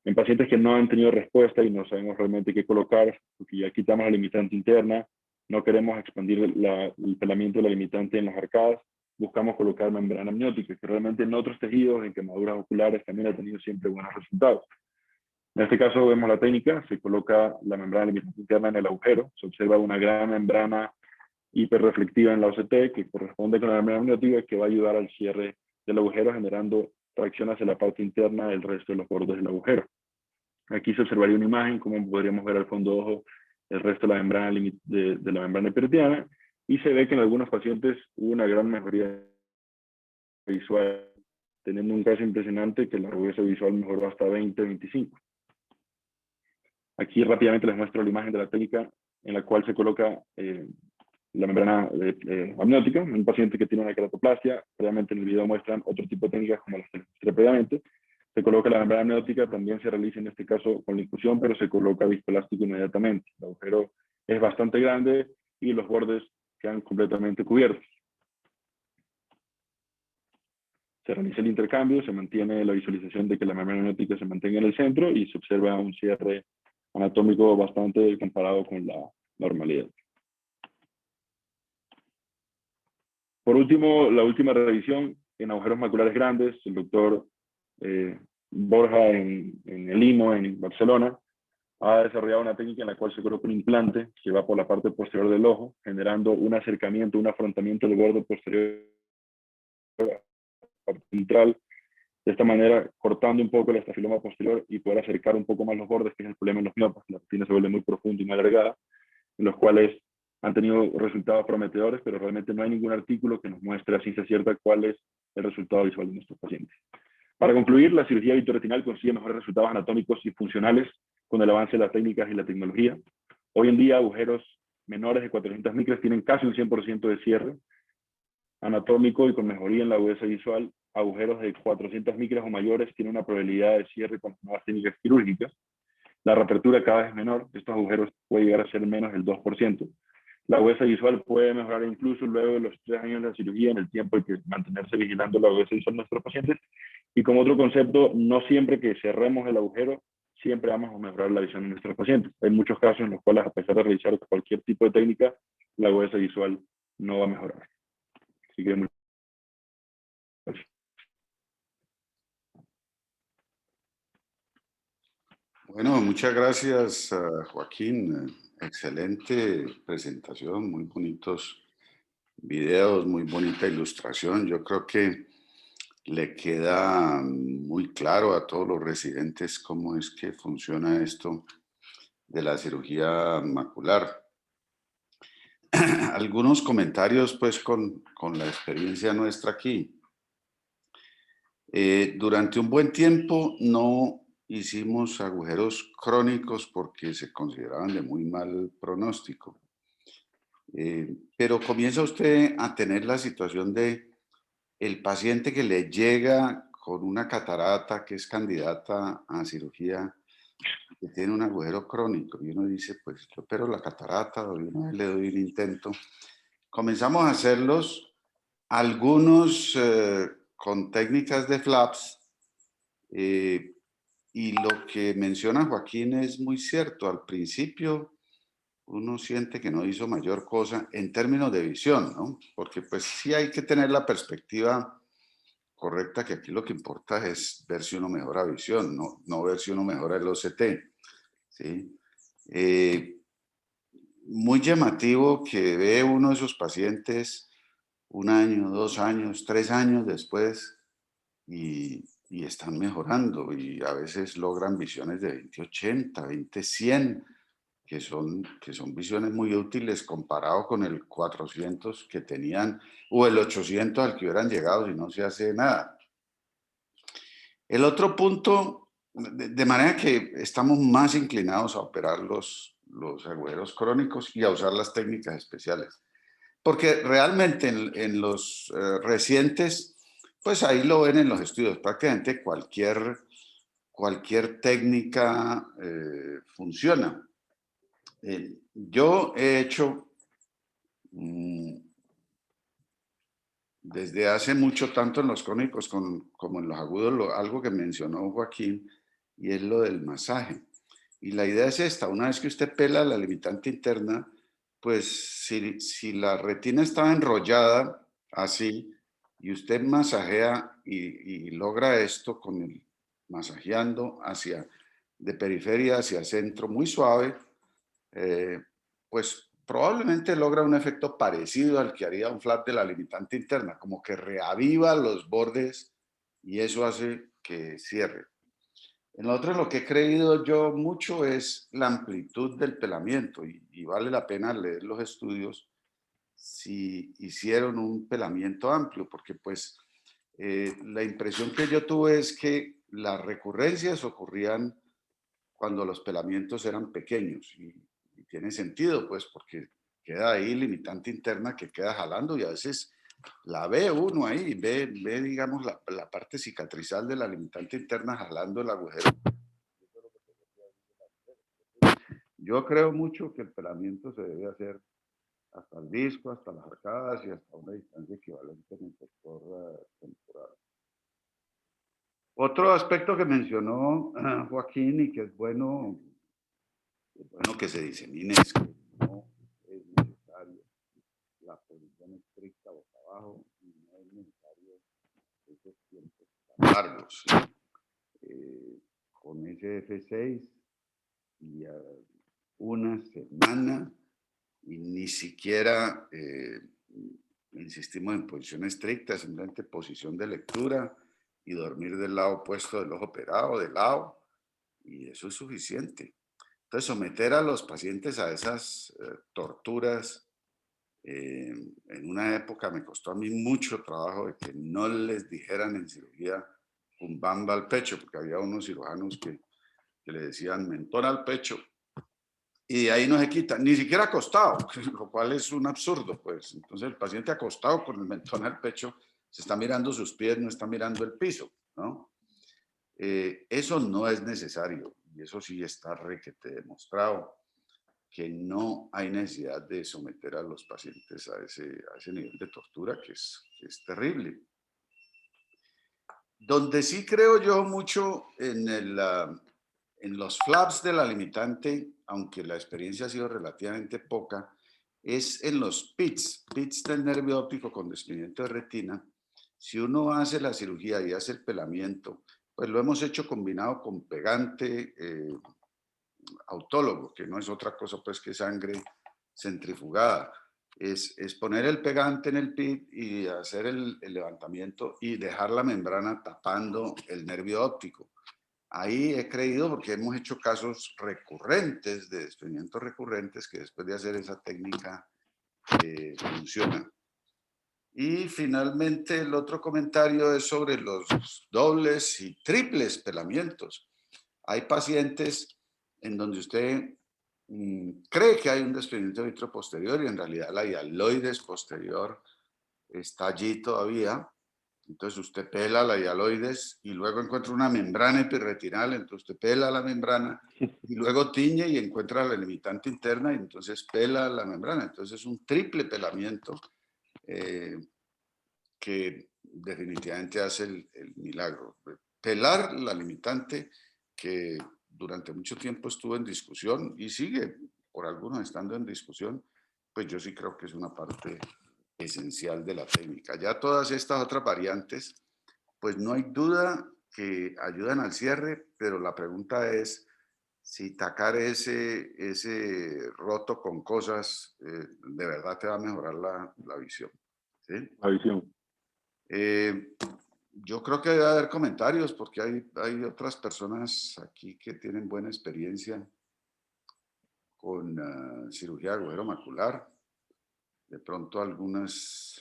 En pacientes que no han tenido respuesta y no sabemos realmente qué colocar, porque ya quitamos la limitante interna, no queremos expandir el pelamiento de la limitante en las arcadas, buscamos colocar membrana amniótica, que realmente en otros tejidos, en quemaduras oculares, también ha tenido siempre buenos resultados. En este caso vemos la técnica, se coloca la membrana limitante interna en el agujero, se observa una gran membrana hiperreflectiva en la OCT que corresponde con la membrana amniótica que va a ayudar al cierre del agujero generando tracción hacia la parte interna del resto de los bordes del agujero. Aquí se observaría una imagen, como podríamos ver al fondo de ojo, el resto de la membrana, de la membrana epiteliana, y se ve que en algunos pacientes hubo una gran mejoría visual, teniendo un caso impresionante que la huesa visual mejoró hasta 20-25. Aquí rápidamente les muestro la imagen de la técnica en la cual se coloca la membrana amniótica en un paciente que tiene una queratoplastia. Previamente en el video muestran otro tipo de técnicas como las que les mostré previamente. Se coloca la membrana amniótica, también se realiza en este caso con la infusión, pero se coloca viscoelástico inmediatamente. El agujero es bastante grande y los bordes quedan completamente cubiertos. Se realiza el intercambio, se mantiene la visualización de que la membrana amniótica se mantenga en el centro y se observa un cierre anatómico bastante comparado con la normalidad. Por último, la última revisión en agujeros maculares grandes, el doctor Borja en el IMO, en Barcelona, ha desarrollado una técnica en la cual se coloca un implante que va por la parte posterior del ojo, generando un acercamiento, un afrontamiento del borde posterior a la parte central, de esta manera cortando un poco el estafiloma posterior y poder acercar un poco más los bordes, que es el problema en los miopas, la retina se vuelve muy profunda y muy alargada, en los cuales han tenido resultados prometedores, pero realmente no hay ningún artículo que nos muestre a ciencia cierta cuál es el resultado visual de nuestros pacientes. Para concluir, la cirugía vitreoretinal consigue mejores resultados anatómicos y funcionales con el avance de las técnicas y la tecnología. Hoy en día, agujeros menores de 400 micras tienen casi un 100% de cierre anatómico y con mejoría en la agudeza visual. Agujeros de 400 micras o mayores tienen una probabilidad de cierre con nuevas técnicas quirúrgicas. La reapertura cada vez es menor, estos agujeros pueden llegar a ser menos del 2%. La agudeza visual puede mejorar incluso luego de los 3 años de la cirugía, en el tiempo hay que mantenerse vigilando la agudeza visual de nuestros pacientes. Y como otro concepto, no siempre que cerremos el agujero, siempre vamos a mejorar la visión de nuestros pacientes. Hay muchos casos en los cuales, a pesar de realizar cualquier tipo de técnica, la agudeza visual no va a mejorar. Así que muchas gracias. Bueno, muchas gracias, Joaquín. Excelente presentación, muy bonitos videos, muy bonita ilustración. Yo creo que le queda muy claro a todos los residentes cómo es que funciona esto de la cirugía macular. Algunos comentarios pues con la experiencia nuestra aquí. Durante un buen tiempo no hicimos agujeros crónicos porque se consideraban de muy mal pronóstico. Pero comienza usted a tener la situación de el paciente que le llega con una catarata que es candidata a cirugía, que tiene un agujero crónico, y uno dice, pues yo opero la catarata, o una vez le doy un intento. Comenzamos a hacerlos, algunos con técnicas de flaps, y lo que menciona Joaquín es muy cierto. Al principio uno siente que no hizo mayor cosa en términos de visión, ¿no? Porque pues sí hay que tener la perspectiva correcta, que aquí lo que importa es ver si uno mejora visión, no ver si uno mejora el OCT, ¿sí? Muy llamativo que ve uno de esos pacientes 1 año, 2 años, 3 años después y están mejorando, y a veces logran visiones de 20/80, 20/100, que son visiones muy útiles comparado con el 400 que tenían o el 800 al que hubieran llegado si no se hace nada. El otro punto, de manera que estamos más inclinados a operar los agujeros crónicos y a usar las técnicas especiales. Porque realmente en los recientes, pues ahí lo ven en los estudios, prácticamente cualquier técnica funciona. Yo he hecho desde hace mucho, tanto en los crónicos como en los agudos, algo que mencionó Joaquín, y es lo del masaje. Y la idea es esta: una vez que usted pela la limitante interna, pues si la retina estaba enrollada así, y usted masajea y logra esto masajeando de periferia hacia centro, muy suave, pues probablemente logra un efecto parecido al que haría un flap de la limitante interna, como que reaviva los bordes y eso hace que cierre. En lo otro, lo que he creído yo mucho es la amplitud del pelamiento, y vale la pena leer los estudios si hicieron un pelamiento amplio, porque pues la impresión que yo tuve es que las recurrencias ocurrían cuando los pelamientos eran pequeños, y tiene sentido pues porque queda ahí limitante interna que queda jalando, y a veces la ve uno ahí, ve digamos la parte cicatrizal de la limitante interna jalando el agujero. Yo creo mucho que el pelamiento se debe hacer hasta el disco, hasta las arcadas y hasta una distancia equivalente en el sector temporal. Otro aspecto que mencionó Joaquín, y que es bueno que se disemine, es que no es necesario la posición estricta boca abajo, y no es necesario esos tiempos tan largos. Con SF6 y una semana, y ni siquiera insistimos en posición estricta, simplemente posición de lectura y dormir del lado opuesto del ojo operado, de lado, y eso es suficiente. Entonces, someter a los pacientes a esas torturas, en una época me costó a mí mucho trabajo de que no les dijeran en cirugía un bamba al pecho, porque había unos cirujanos que le decían mentón al pecho, y de ahí no se quita, ni siquiera acostado, lo cual es un absurdo, pues. Entonces el paciente acostado con el mentón al pecho se está mirando sus pies, no está mirando el piso, ¿no? Eso no es necesario, y eso sí está requete demostrado, que no hay necesidad de someter a los pacientes a ese nivel de tortura que es terrible. Donde sí creo yo mucho en los flaps de la limitante, aunque la experiencia ha sido relativamente poca, es en los PITs del nervio óptico con desprendimiento de retina. Si uno hace la cirugía y hace el pelamiento, pues lo hemos hecho combinado con pegante autólogo, que no es otra cosa pues que sangre centrifugada. Es poner el pegante en el PIT y hacer el levantamiento y dejar la membrana tapando el nervio óptico. Ahí he creído, porque hemos hecho casos recurrentes, de desprendimientos recurrentes, que después de hacer esa técnica funciona. Y finalmente el otro comentario es sobre los dobles y triples pelamientos. Hay pacientes en donde usted cree que hay un desprendimiento vitroposterior y en realidad la hialoides posterior está allí todavía. Entonces usted pela la hialoides y luego encuentra una membrana epirretinal, entonces usted pela la membrana y luego tiñe y encuentra la limitante interna y entonces pela la membrana. Entonces es un triple pelamiento que definitivamente hace el milagro. Pelar la limitante que durante mucho tiempo estuvo en discusión y sigue por algunos estando en discusión, pues yo sí creo que es una parte esencial de la técnica. Ya todas estas otras variantes, pues no hay duda que ayudan al cierre, pero la pregunta es si tacar ese roto con cosas de verdad te va a mejorar la visión. ¿Sí? La visión. Yo creo que debe haber comentarios porque hay otras personas aquí que tienen buena experiencia con cirugía de agujero macular. De pronto algunos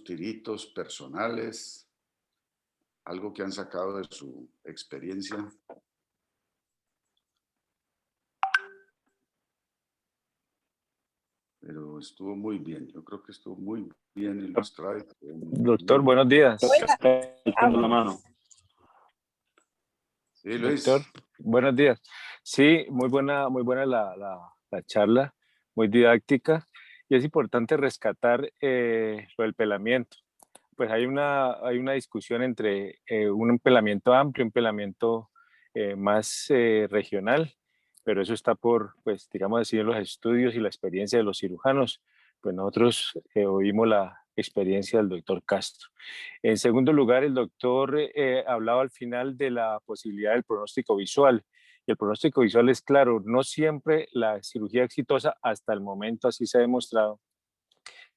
tiritos personales, algo que han sacado de su experiencia. Pero estuvo muy bien, yo creo que estuvo muy bien ilustrado. Doctor, buenos días. Echando la mano. Sí, Luis. Doctor, buenos días. Sí, muy buena la charla, muy didáctica. Y es importante rescatar lo del pelamiento. Pues hay una discusión entre un pelamiento amplio, un pelamiento más regional, pero eso está por, pues, digamos así, en los estudios y la experiencia de los cirujanos. Pues nosotros oímos la experiencia del doctor Castro. En segundo lugar, el doctor hablaba al final de la posibilidad del pronóstico visual. Y el pronóstico visual es claro, no siempre la cirugía exitosa, hasta el momento así se ha demostrado,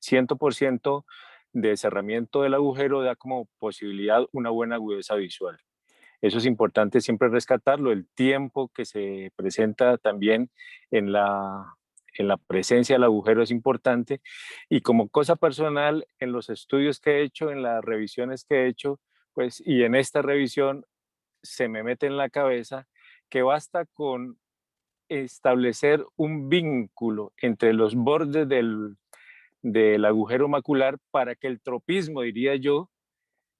100% de cerramiento del agujero da como posibilidad una buena agudeza visual. Eso es importante siempre rescatarlo, el tiempo que se presenta también en la presencia del agujero es importante. Y como cosa personal, en los estudios que he hecho, en las revisiones que he hecho, pues, y en esta revisión se me mete en la cabeza que basta con establecer un vínculo entre los bordes del agujero macular para que el tropismo, diría yo,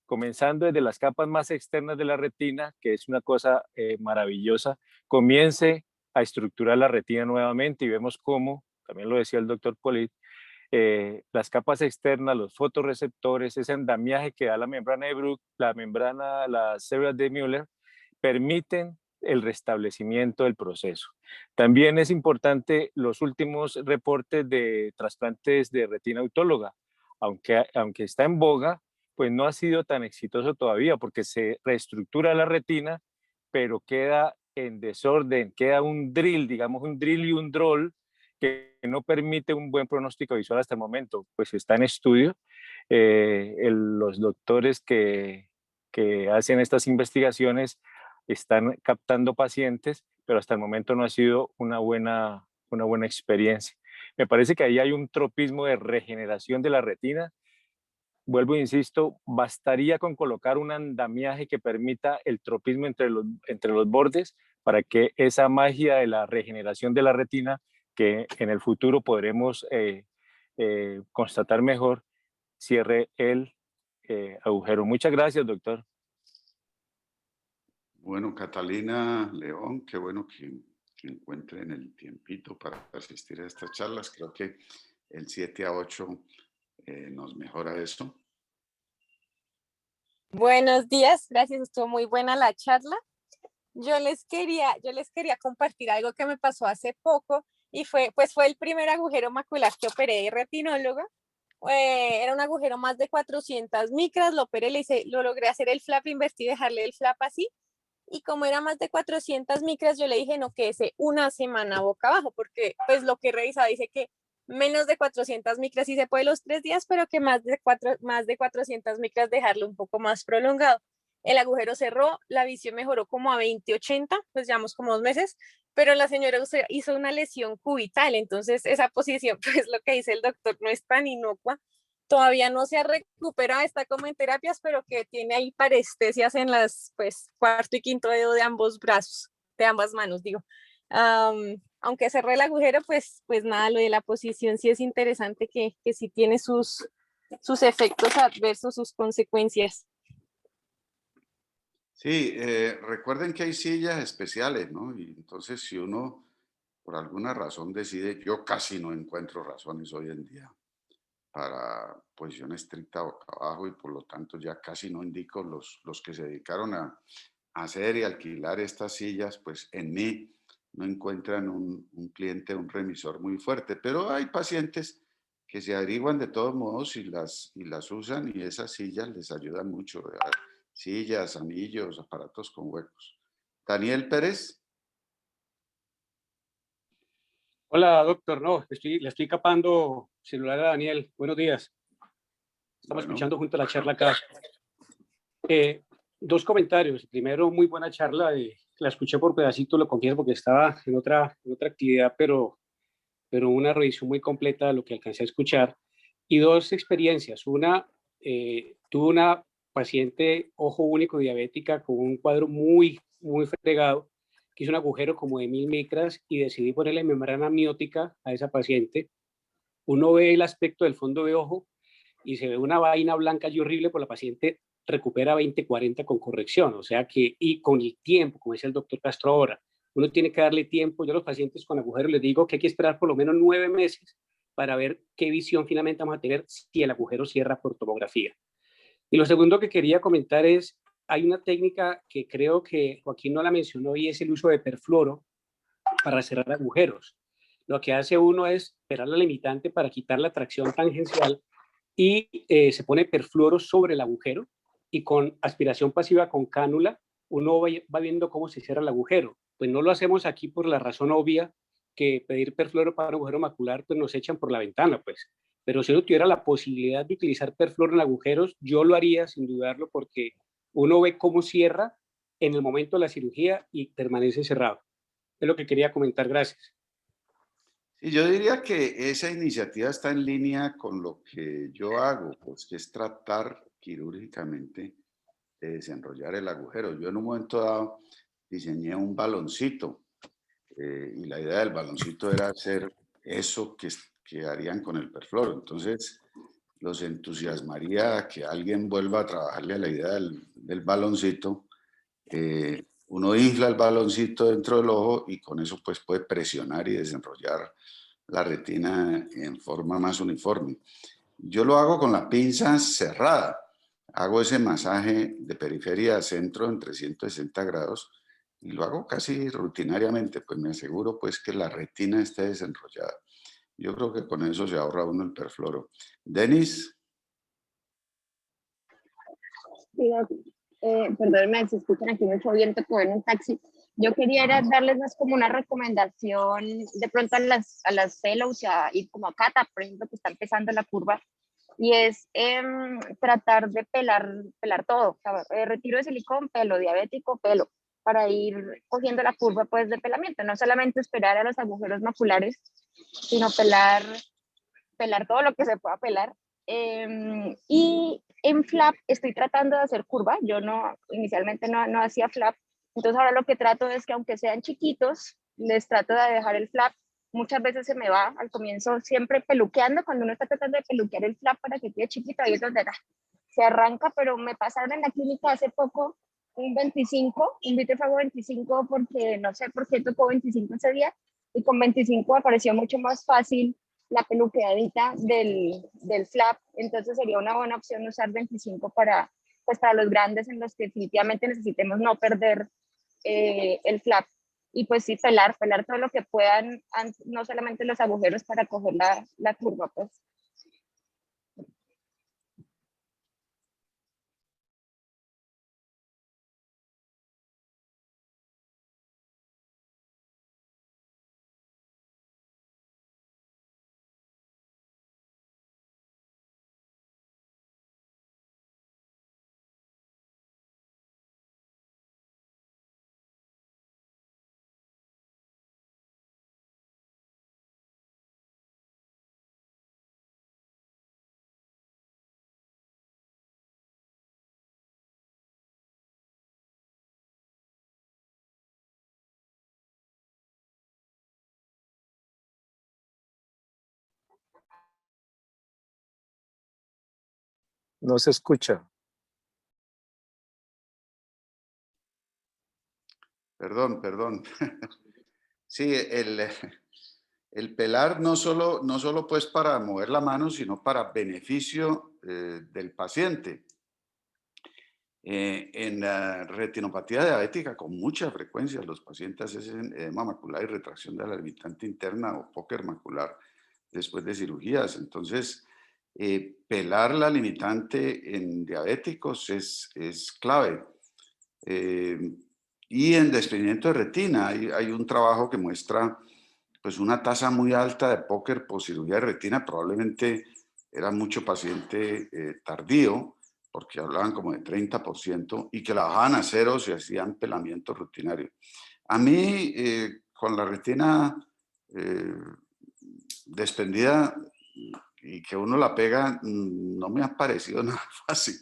comenzando desde las capas más externas de la retina, que es una cosa maravillosa, comience a estructurar la retina nuevamente y vemos cómo, también lo decía el doctor Polit, las capas externas, los fotorreceptores, ese andamiaje que da la membrana de Bruch, la membrana, las células de Müller, permiten el restablecimiento del proceso. También es importante los últimos reportes de trasplantes de retina autóloga, aunque está en boga, pues no ha sido tan exitoso todavía porque se reestructura la retina, pero queda en desorden, queda un drill, digamos un drill y un droll que no permite un buen pronóstico visual hasta el momento, pues está en estudio. Los doctores que hacen estas investigaciones están captando pacientes, pero hasta el momento no ha sido una buena experiencia. Me parece que ahí hay un tropismo de regeneración de la retina. Vuelvo e insisto, bastaría con colocar un andamiaje que permita el tropismo entre los bordes para que esa magia de la regeneración de la retina, que en el futuro podremos constatar mejor, cierre el agujero. Muchas gracias, doctor. Bueno, Catalina León, qué bueno que encuentren el tiempito para asistir a estas charlas. Creo que el 7 a 8 nos mejora eso. Buenos días, gracias, estuvo muy buena la charla. Yo les quería compartir algo que me pasó hace poco y fue el primer agujero macular que operé de retinóloga. Era un agujero más de 400 micras, lo operé, lo logré hacer el flap invertido y dejarle el flap así. Y como era más de 400 micras, yo le dije, no, quédese una semana boca abajo, porque pues lo que he revisado dice que menos de 400 micras sí se puede los 3 días, pero que más de 400 micras dejarlo un poco más prolongado. El agujero cerró, la visión mejoró como a 20/80, pues llevamos como 2 meses, pero la señora hizo una lesión cubital, entonces esa posición, pues lo que dice el doctor, no es tan inocua. todavía no se ha recuperado, está como en terapias, pero que tiene ahí parestesias en las, pues, cuarto y quinto dedo de ambos brazos, de ambas manos, digo. Aunque cerró el agujero, pues nada, lo de la posición sí es interesante que sí tiene sus efectos adversos, sus consecuencias. Sí, recuerden que hay sillas especiales, ¿no? Y entonces si uno por alguna razón decide, yo casi no encuentro razones hoy en día para posición estricta boca abajo y por lo tanto ya casi no indico los que se dedicaron a hacer y alquilar estas sillas, pues en mí no encuentran un cliente, un remisor muy fuerte, pero hay pacientes que se averiguan de todos modos y las usan y esas sillas les ayudan mucho, ¿verdad? Sillas, anillos, aparatos con huecos. Daniel Pérez. Hola, doctor. No, le estoy capando celular a Daniel. Buenos días. Estamos Bueno, escuchando junto a la charla acá. Dos comentarios. Primero, muy buena charla. La escuché por pedacito, lo confieso, porque estaba en otra actividad, pero una revisión muy completa de lo que alcancé a escuchar. Y dos experiencias. Una, tuve una paciente ojo único diabética con un cuadro muy fregado, que hizo un agujero como de 1000 micras y decidí ponerle membrana amniótica a esa paciente. Uno ve el aspecto del fondo de ojo y se ve una vaina blanca y horrible, por la paciente recupera 20/40 con corrección, o sea que, y con el tiempo, como dice el doctor Castro ahora, uno tiene que darle tiempo. Yo a los pacientes con agujero les digo que hay que esperar por lo menos 9 meses para ver qué visión finalmente vamos a tener si el agujero cierra por tomografía. Y lo segundo que quería comentar es, hay una técnica que creo que Joaquín no la mencionó y es el uso de perfluoro para cerrar agujeros. Lo que hace uno es esperar la limitante para quitar la tracción tangencial y se pone perfluoro sobre el agujero y con aspiración pasiva con cánula uno va viendo cómo se cierra el agujero. Pues no lo hacemos aquí por la razón obvia que pedir perfluoro para un agujero macular pues nos echan por la ventana, pues. Pero si uno tuviera la posibilidad de utilizar perfluoro en agujeros, yo lo haría sin dudarlo, porque uno ve cómo cierra en el momento de la cirugía y permanece cerrado. Es lo que quería comentar. Gracias. y yo diría que esa iniciativa está en línea con lo que yo hago, pues que es tratar quirúrgicamente de desenrollar el agujero. Yo en un momento dado diseñé un baloncito y la idea del baloncito era hacer eso que harían con el perfloro. Entonces los entusiasmaría que alguien vuelva a trabajarle a la idea del baloncito. Uno infla el baloncito dentro del ojo y con eso pues puede presionar y desenrollar la retina en forma más uniforme. Yo lo hago con la pinza cerrada. Hago ese masaje de periferia a centro en 360 grados y lo hago casi rutinariamente, pues me aseguro pues que la retina esté desenrollada. Yo creo que con eso se ahorra uno el perfluoro. Denis. Sí, perdónenme si escuchan aquí mucho viento que voy en un taxi. Yo quería era darles más como una recomendación de pronto a las fellows y como a Cata, por ejemplo, que está empezando la curva, y es tratar de pelar todo. O sea, retiro de silicón, pelo, diabético, pelo, para ir cogiendo la curva pues de pelamiento. No solamente esperar a los agujeros maculares, sino pelar todo lo que se pueda pelar. Y en flap estoy tratando de hacer curva. Yo no, inicialmente no hacía flap. Entonces ahora lo que trato es que aunque sean chiquitos, les trato de dejar el flap. Muchas veces se me va al comienzo siempre peluqueando, cuando uno está tratando de peluquear el flap para que quede chiquito, ahí es donde se arranca, pero me pasaron en la clínica hace poco un 25, un Vitrefago 25, porque no sé por qué tocó 25 ese día, y con 25 apareció mucho más fácil la peluqueadita del flap. Entonces sería una buena opción usar 25 para, pues para los grandes en los que definitivamente necesitemos no perder el flap. Y pues sí, pelar todo lo que puedan, no solamente los agujeros para coger la curva, pues. No se escucha. Perdón. Sí, el pelar no solo pues para mover la mano, sino para beneficio del paciente. En la retinopatía diabética, con mucha frecuencia, los pacientes hacen edema macular y retracción de la limitante interna o póker macular después de cirugías. Entonces, pelar la limitante en diabéticos es clave. Y en desprendimiento de retina hay un trabajo que muestra pues una tasa muy alta de póker por cirugía de retina. Probablemente era mucho paciente tardío, porque hablaban como de 30%, y que la bajaban a cero si hacían pelamiento rutinario. A mí, con la retina desprendida y que uno la pega, no me ha parecido nada fácil.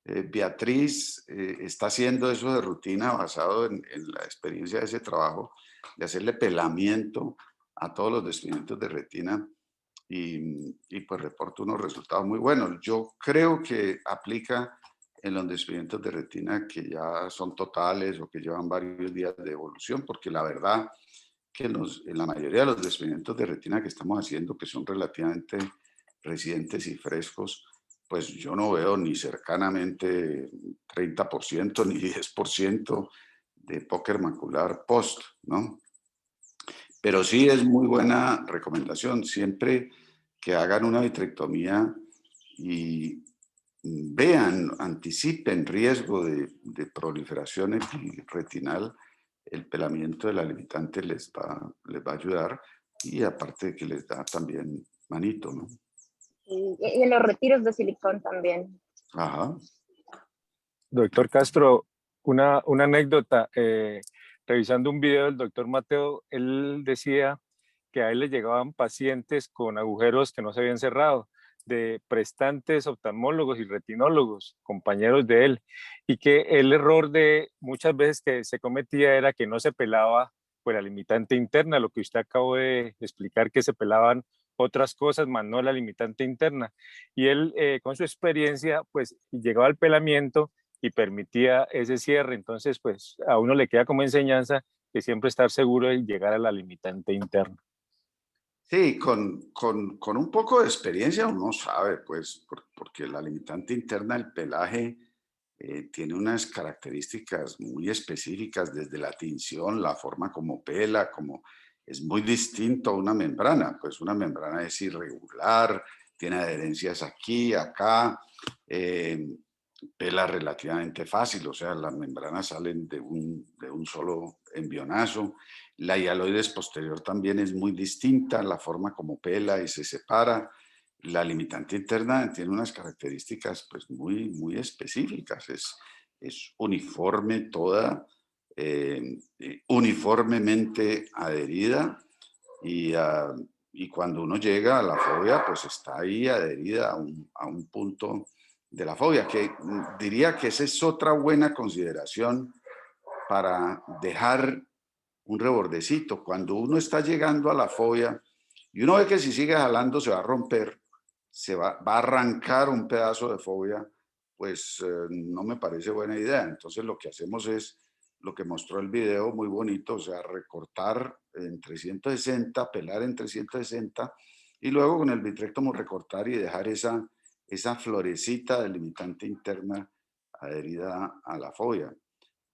Beatriz está haciendo eso de rutina basado en la experiencia de ese trabajo, de hacerle pelamiento a todos los desprendimientos de retina y pues reporta unos resultados muy buenos. Yo creo que aplica en los desprendimientos de retina que ya son totales o que llevan varios días de evolución, porque la verdad que en la mayoría de los desprendimientos de retina que estamos haciendo, que son relativamente recientes y frescos, pues yo no veo ni cercanamente 30% ni 10% de póker macular post, ¿no? Pero sí es muy buena recomendación, siempre que hagan una vitrectomía y vean, anticipen riesgo de proliferación retinal, el pelamiento de la limitante les va a ayudar, y aparte de que les da también manito, ¿no? Y en los retiros de silicón también. Ajá. Doctor Castro, una anécdota. Revisando un video del doctor Mateo, él decía que a él le llegaban pacientes con agujeros que no se habían cerrado, de prestantes oftalmólogos y retinólogos, compañeros de él, y que el error de muchas veces que se cometía era que no se pelaba pues la limitante interna, lo que usted acabó de explicar, que se pelaban otras cosas, más no la limitante interna. Y él, con su experiencia, pues llegaba al pelamiento y permitía ese cierre. Entonces, pues a uno le queda como enseñanza que siempre estar seguro de llegar a la limitante interna. Sí, con un poco de experiencia uno sabe, pues, porque la limitante interna del pelaje tiene unas características muy específicas, desde la tinción, la forma como pela, como es muy distinto a una membrana. Pues una membrana es irregular, tiene adherencias aquí, acá, pela relativamente fácil, o sea, las membranas salen de un solo envionazo. La hialoides posterior también es muy distinta, la forma como pela y se separa. La limitante interna tiene unas características pues muy específicas, es uniforme toda, uniformemente adherida, y cuando uno llega a la fobia pues está ahí adherida a un punto de la fobia, que diría que esa es otra buena consideración para dejar un rebordecito. Cuando uno está llegando a la fobia y uno ve que si sigue jalando se va a romper, se va a arrancar un pedazo de fobia, pues no me parece buena idea. Entonces lo que hacemos es lo que mostró el video, muy bonito, o sea, recortar en 360, pelar en 360, y luego con el vitrectomo recortar y dejar esa florecita delimitante interna adherida a la fobia,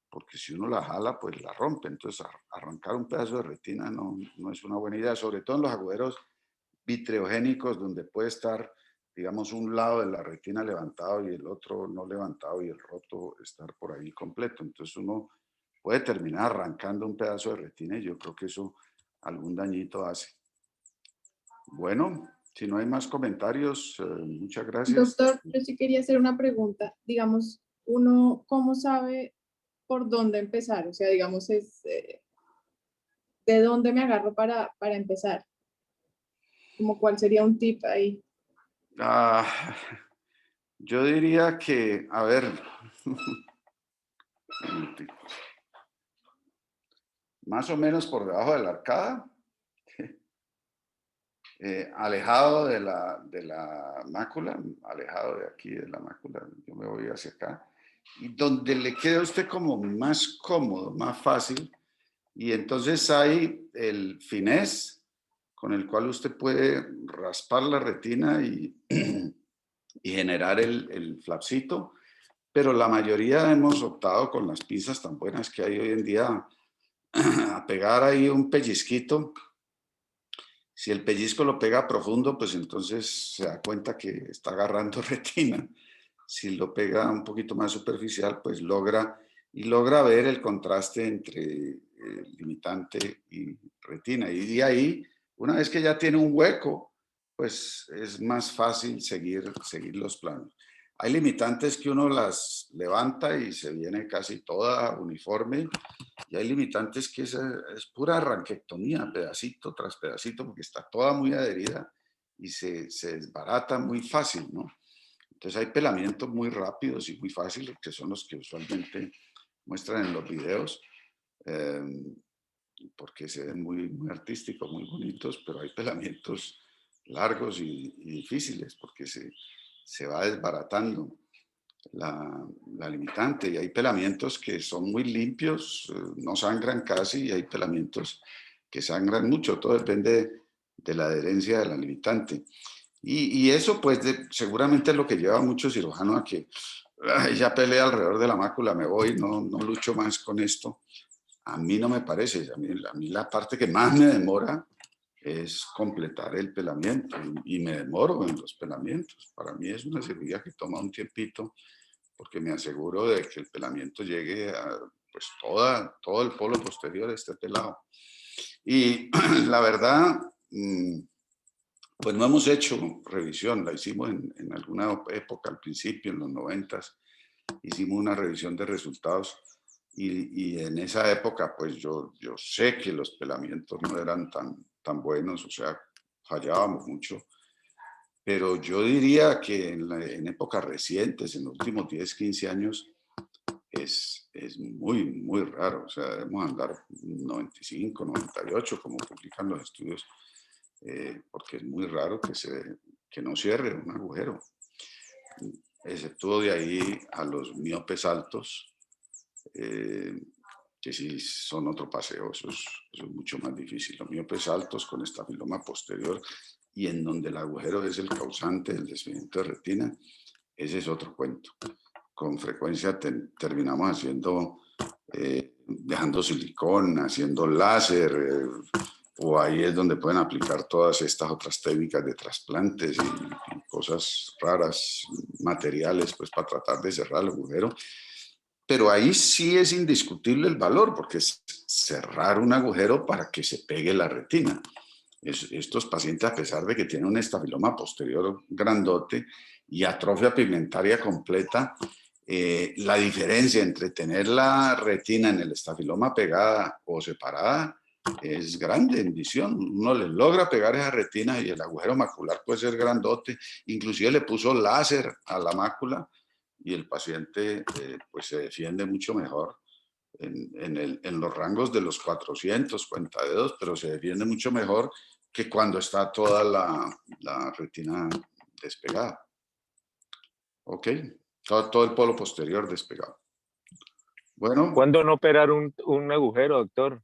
porque si uno la jala, pues la rompe. Entonces, arrancar un pedazo de retina no es una buena idea, sobre todo en los agujeros vitreogénicos, donde puede estar, digamos, un lado de la retina levantado y el otro no levantado, y el roto estar por ahí completo. Entonces, uno puede terminar arrancando un pedazo de retina, y yo creo que eso algún dañito hace. Bueno, si no hay más comentarios, muchas gracias. Doctor, yo sí quería hacer una pregunta. Digamos, uno, ¿cómo sabe por dónde empezar? O sea, digamos, ¿de dónde me agarro para empezar? ¿Cómo cuál sería un tip ahí? Yo diría que, a ver, más o menos por debajo de la arcada. alejado de la mácula, alejado de aquí de la mácula, yo me voy hacia acá, y donde le queda a usted como más cómodo, más fácil, y entonces hay el finés con el cual usted puede raspar la retina y generar el flapcito, pero la mayoría hemos optado con las pinzas tan buenas que hay hoy en día a pegar ahí un pellizquito. Si el pellizco lo pega profundo, pues entonces se da cuenta que está agarrando retina. Si lo pega un poquito más superficial, pues logra ver el contraste entre limitante y retina. Y de ahí, una vez que ya tiene un hueco, pues es más fácil seguir los planos. Hay limitantes que uno las levanta y se viene casi toda uniforme, y hay limitantes que es pura arranquectomía, pedacito tras pedacito, porque está toda muy adherida y se desbarata muy fácil, ¿no? Entonces hay pelamientos muy rápidos y muy fáciles, que son los que usualmente muestran en los videos, porque se ven muy, muy artísticos, muy bonitos, pero hay pelamientos largos y difíciles, porque se va desbaratando la limitante, y hay pelamientos que son muy limpios, no sangran casi, y hay pelamientos que sangran mucho. Todo depende de la adherencia de la limitante. Y eso pues seguramente es lo que lleva a muchos cirujanos a que ya peleé alrededor de la mácula, me voy, no lucho más con esto. A mí no me parece, a mí la parte que más me demora es completar el pelamiento, y me demoro en los pelamientos. Para mí es una cirugía que toma un tiempito, porque me aseguro de que el pelamiento llegue a pues todo el polo posterior esté pelado. Y la verdad, pues no hemos hecho revisión, la hicimos en alguna época al principio, en los 90s, hicimos una revisión de resultados, y en esa época pues yo sé que los pelamientos no eran tan buenos, o sea, fallábamos mucho, pero yo diría que en épocas recientes, en los últimos 10, 15 años, es muy, muy raro, o sea, debemos andar 95, 98, como publican los estudios, porque es muy raro que no cierre un agujero, excepto de ahí a los miopes altos, que sí son otro paseo, eso es mucho más difícil. Los miopes altos con estafiloma posterior y en donde el agujero es el causante del desprendimiento de retina, ese es otro cuento. Con frecuencia terminamos haciendo, dejando silicón, haciendo láser, o ahí es donde pueden aplicar todas estas otras técnicas de trasplantes y cosas raras, materiales, pues para tratar de cerrar el agujero. Pero ahí sí es indiscutible el valor, porque es cerrar un agujero para que se pegue la retina. Estos pacientes, a pesar de que tienen un estafiloma posterior grandote y atrofia pigmentaria completa, la diferencia entre tener la retina en el estafiloma pegada o separada es grande en visión. Uno le logra pegar esa retina y el agujero macular puede ser grandote. Inclusive le puso láser a la mácula y el paciente pues se defiende mucho mejor en los rangos de los 400 cuentadedos, pero se defiende mucho mejor que cuando está toda la retina despegada. ¿Ok? Todo el polo posterior despegado. Bueno. ¿Cuándo no operar un agujero, doctor?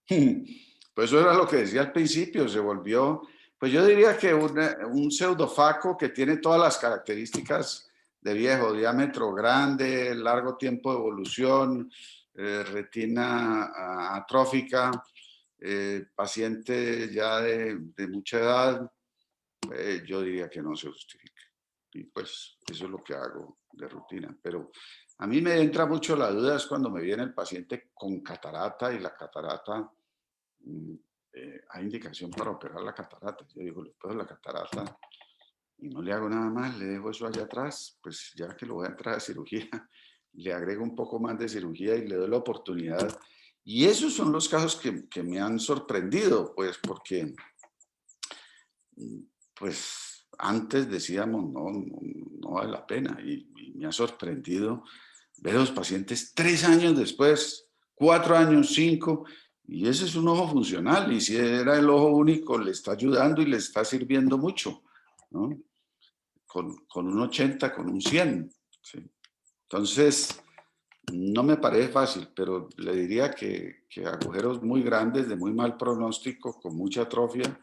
Pues eso era lo que decía al principio, se volvió, pues yo diría que un pseudofaco que tiene todas las características de viejo: diámetro grande, largo tiempo de evolución, retina atrófica, paciente ya de mucha edad, yo diría que no se justifica. Y pues eso es lo que hago de rutina. Pero a mí me entra mucho la duda es cuando me viene el paciente con catarata, y la catarata, hay indicación para operar la catarata. Yo digo, le opero la catarata y no le hago nada más, le dejo eso allá atrás, pues ya que lo voy a entrar a cirugía, le agrego un poco más de cirugía y le doy la oportunidad. Y esos son los casos que me han sorprendido, pues porque pues antes decíamos no vale la pena, y me ha sorprendido ver a los pacientes 3 años después, 4 años, 5, Y ese es un ojo funcional, y si era el ojo único, le está ayudando y le está sirviendo mucho, ¿no? Con un 80, con un 100. ¿Sí? Entonces, no me parece fácil, pero le diría que agujeros muy grandes, de muy mal pronóstico, con mucha atrofia,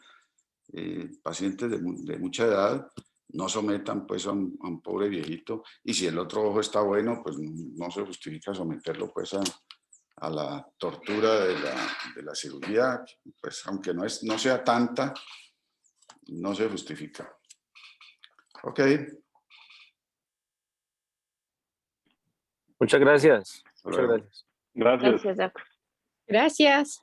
pacientes de mucha edad, no sometan pues a un pobre viejito, y si el otro ojo está bueno, pues no se justifica someterlo pues a la tortura de la cirugía, pues aunque no sea tanta, no se justifica. Ok. Muchas gracias. Hasta Muchas luego. gracias. Gracias. Gracias, Doc. Gracias.